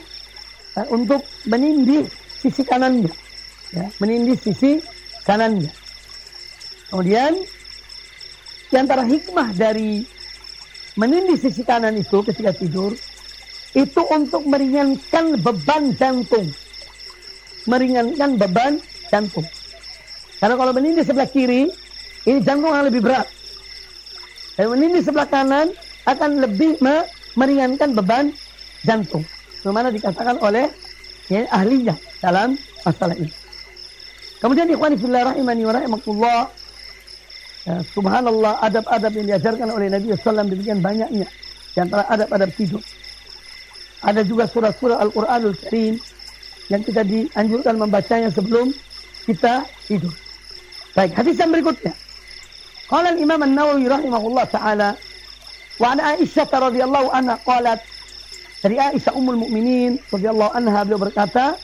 untuk menindih sisi kanannya, ya, menindih sisi kanannya. Kemudian di antara hikmah dari menindih sisi kanan itu ketika tidur itu untuk meringankan beban jantung. Meringankan beban jantung. Karena kalau menindih sebelah kiri, ini jantung akan lebih berat. Dan menindih sebelah kanan akan lebih meringankan beban jantung. Bagaimana dikatakan oleh ya, ahlinya dalam masalah ini. Kemudian ikhwani fillah rahimani wa rahimakumullah, ya, subhanallah, adab-adab yang diajarkan oleh Nabi SAW demikian banyaknya. Di antara adab-adab tidur ada juga surah-surah Al-Quranul Karim yang kita dianjurkan membacanya sebelum kita tidur. Baik, hadis yang berikutnya. Qala al-Imam An-Nawawi rahimahullah ta'ala, wa an Aisyah radhiyallahu anha qalat, dari Aisyah ummul mukminin radhiyallahu anha, beliau berkata,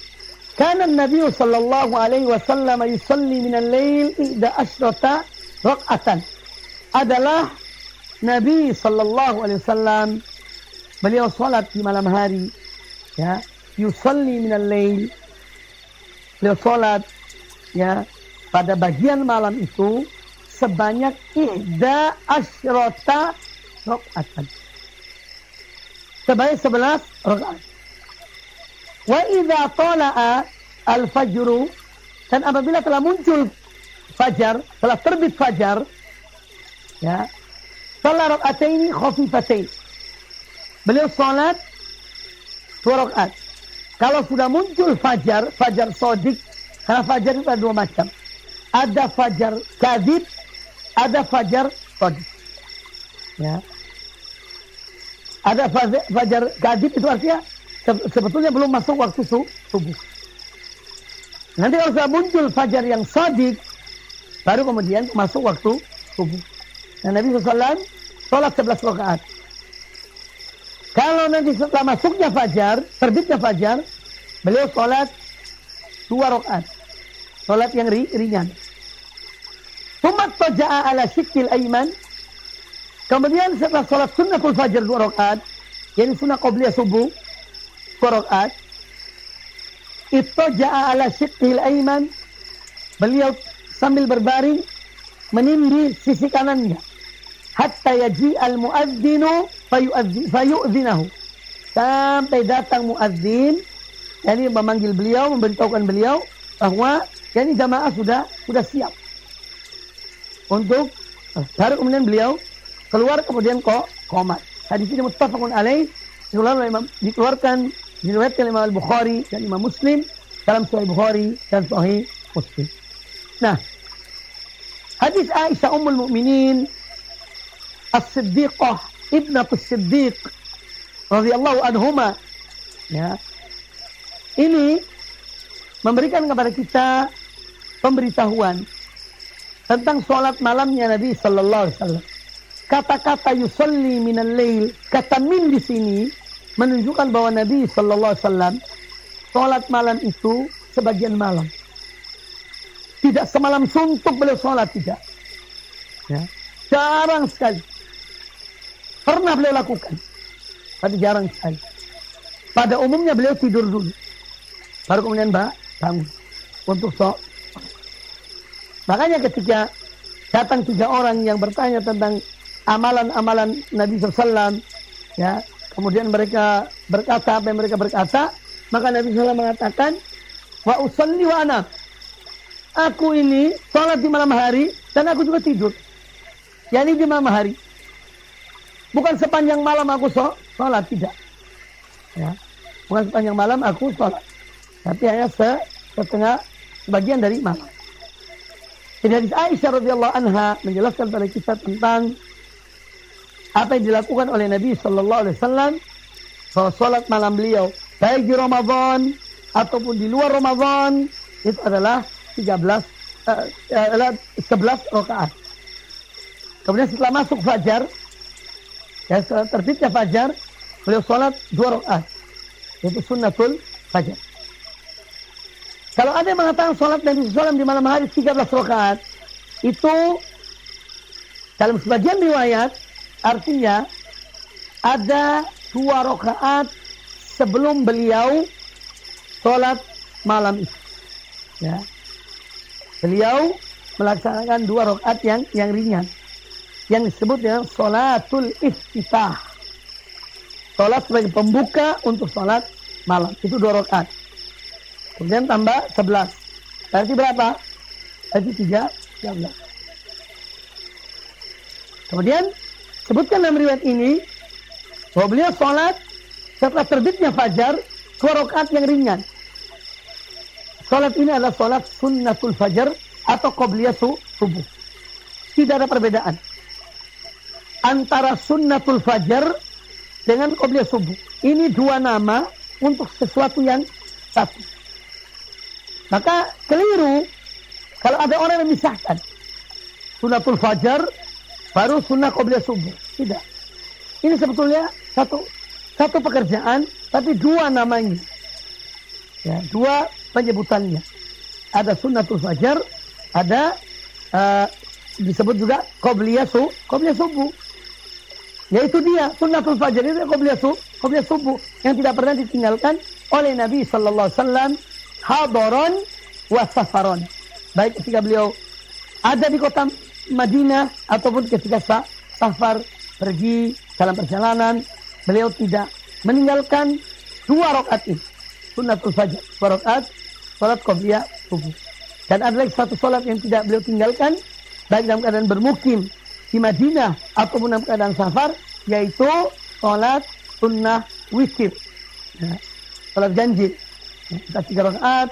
kana an-nabiy sallallahu alaihi wasallam yusalli min al-lail 11 rakaatan. Adalah Nabi sallallahu alaihi wasallam, beliau salat di malam hari, ya, yusalli min al-lail, beliau salat, ya, pada bagian malam itu sebanyak 11 rakaatan. Sebanyak 11 rakaat. Wa idza tala'a al-fajru, dan apabila telah muncul fajar, telah terbit fajar, ya, salat raka'ataini khafifatain. Beliau salat 2 rakaat. Kalau sudah muncul fajar, fajar shadiq, karena fajar itu ada 2 macam. Ada fajar kadzib, ada fajar shadiq. Ya. Ada fajar kadzib itu artinya sebetulnya belum masuk waktu subuh. Nanti kalau sudah muncul fajar yang shadiq, baru kemudian masuk waktu subuh. Dan Nabi SAW sholat 11 rakaat. Kalau nanti setelah masuknya fajar, terbitnya fajar, beliau sholat 2 rakaat. Sholat yang ringan. Tumat toja'a ala syikil aiman. Kemudian setelah sholat sunnatul fajar 2 rakaat, yang sunnah qobliyah subuh 2 rakaat, itu ja'a ala syikil aiman, beliau sambil berbaring menindih sisi kanannya, hatta yaji al muadzinu fayu'dzinahu, sampai datang muadzin, yani memanggil beliau, memberitahukan beliau bahwa yani jamaah sudah siap untuk, baru kemudian beliau keluar, kemudian qomat. Hadis ini muttafaqun alaih, dikeluarkan, diriwayatkan Imam Al-Bukhari dan Imam Muslim dalam Sahih Bukhari dan Sahih Muslim. Nah, hadis Aisyah ummul mukminin As-Siddiqah ibnatus Siddiq radhiyallahu anhuma, ya, ini memberikan kepada kita pemberitahuan tentang sholat malamnya Nabi sallallahu alaihi wasallam. Kata-kata yusalli minal lail, kata min di sini menunjukkan bahwa Nabi sallallahu alaihi wasallam sholat malam itu sebagian malam. Tidak semalam suntuk beliau sholat, tidak. Ya. Jarang sekali. Pernah beliau lakukan, tapi jarang sekali. Pada umumnya beliau tidur dulu, baru kemudian bangun untuk sholat. Makanya ketika datang 3 orang yang bertanya tentang amalan-amalan Nabi SAW, ya, kemudian mereka berkata apa yang mereka berkata, Maka Nabi SAW mengatakan, wa usalli wa anam. Aku ini sholat di malam hari dan aku juga tidur. Yani di malam hari. Bukan sepanjang malam aku sholat, tidak. Ya. Bukan sepanjang malam aku sholat. Tapi hanya setengah sebagian dari malam. Jadi hadis Aisyah radhiyallahu anha menjelaskan pada kita tentang apa yang dilakukan oleh Nabi sallallahu alaihi wasallam salat malam beliau baik di Ramadan ataupun di luar Ramadan itu adalah 11 rakaat. Kemudian setelah masuk fajar, ya setelah terbitnya fajar, beliau salat 2 rakaat. Itu sunnatul fajar. Kalau ada yang mengatakan salat Nabi SAW di malam hari 13 rakaat, itu dalam sebagian riwayat artinya ada 2 rakaat sebelum beliau sholat malam itu. Ya. Beliau melaksanakan 2 rakaat yang ringan, yang disebut dengan sholatul iftitah. Sholat sebagai pembuka untuk sholat malam. Itu 2 rakaat. Kemudian tambah 11. Berarti berapa? Berarti 13. Kemudian sebutkan dalam riwayat ini bahwa beliau sholat setelah terbitnya fajar 2 rakaat yang ringan. Sholat ini adalah sholat sunnatul fajar atau qobliyah subuh. Tidak ada perbedaan antara sunnatul fajar dengan qobliyah subuh. Ini 2 nama untuk sesuatu yang satu. Maka keliru kalau ada orang yang memisahkan sunnatul fajar baru sunnah qobliyah subuh. Tidak. Ini sebetulnya satu pekerjaan, tapi 2 namanya. Ya, 2 penyebutannya. Ada sunnatul fajar, ada disebut juga qobliyah subuh. Yaitu dia sunnatul fajar itu qobliyah subuh yang tidak pernah ditinggalkan oleh Nabi sallallahu alaihi wasallam hadaron wa safaron. Baik ketika beliau ada di kota Madinah ataupun ketika safar pergi dalam perjalanan, beliau tidak meninggalkan 2 rakaat ini. Sunnatul fajar 2 rakaat, salat qobliyah subuh. Dan ada lagi satu salat yang tidak beliau tinggalkan baik dalam keadaan bermukim di Madinah ataupun dalam keadaan safar, yaitu salat sunnah witir. Ya, salat ganjil. Ya, 3 rakaat,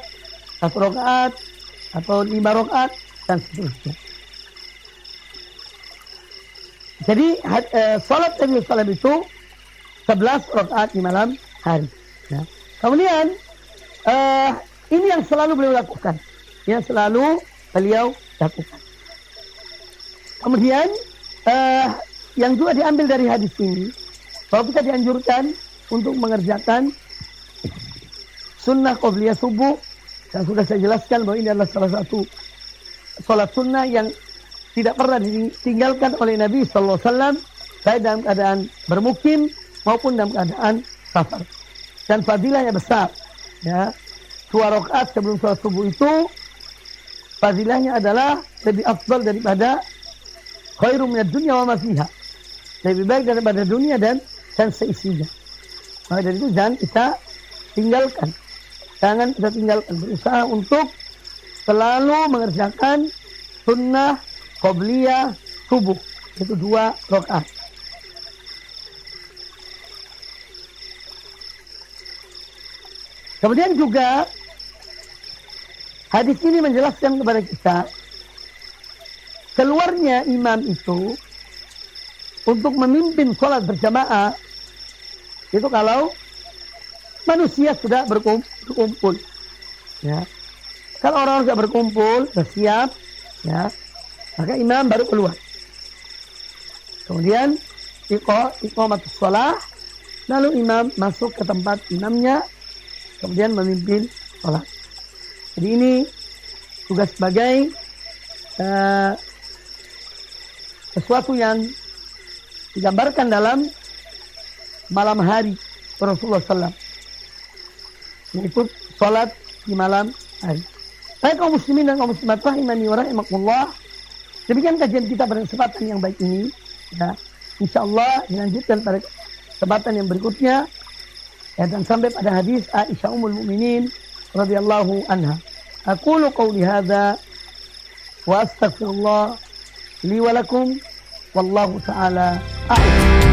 1 rakaat atau 5 rakaat dan seterusnya. Jadi salat Nabi SAW itu 11 rakaat di malam hari. Ya. Kemudian ini yang selalu beliau lakukan. Yang selalu beliau lakukan. Kemudian yang juga diambil dari hadis ini, bahwa kita dianjurkan untuk mengerjakan sunnah qobliyah subuh. Dan sudah saya jelaskan bahwa ini adalah salah satu salat sunnah yang tidak pernah ditinggalkan oleh Nabi sallallahu alaihi wasallam baik dalam keadaan bermukim maupun dalam keadaan safar. Dan fadilahnya besar. Ya. 2 rakaat sebelum salat subuh itu fadilahnya adalah lebih afdal daripada khairum minad dunya wa ma fiha. Lebih baik daripada dunia dan seisinya. Maka dari itu jangan kita tinggalkan. Jangan kita tinggalkan. Berusaha untuk selalu mengerjakan sunnah qobliyah subuh. Itu 2 rakaat. Kemudian juga hadis ini menjelaskan kepada kita keluarnya imam itu untuk memimpin sholat berjamaah itu kalau manusia sudah berkumpul. Ya. Kalau orang sudah berkumpul, sudah siap, ya, maka imam baru keluar. Kemudian iqamatus shalah, lalu imam masuk ke tempat imamnya, kemudian memimpin sholat. Jadi ini tugas sebagai sesuatu yang digambarkan dalam malam hari Rasulullah SAW, yaitu sholat di malam hari. Baik kaum muslimin dan kaum muslimat rahimani wa rahimakumullah, demikian kajian kita pada kesempatan yang baik ini. Ya, insya Allah dilanjutkan pada kesempatan yang berikutnya Ya, dan sampai pada hadis Aisyah Ummul Mukminin radhiyallahu anha. Aqulu qawli hadza wa astaghfirullah li wa lakum wallahu ta'ala a'lam.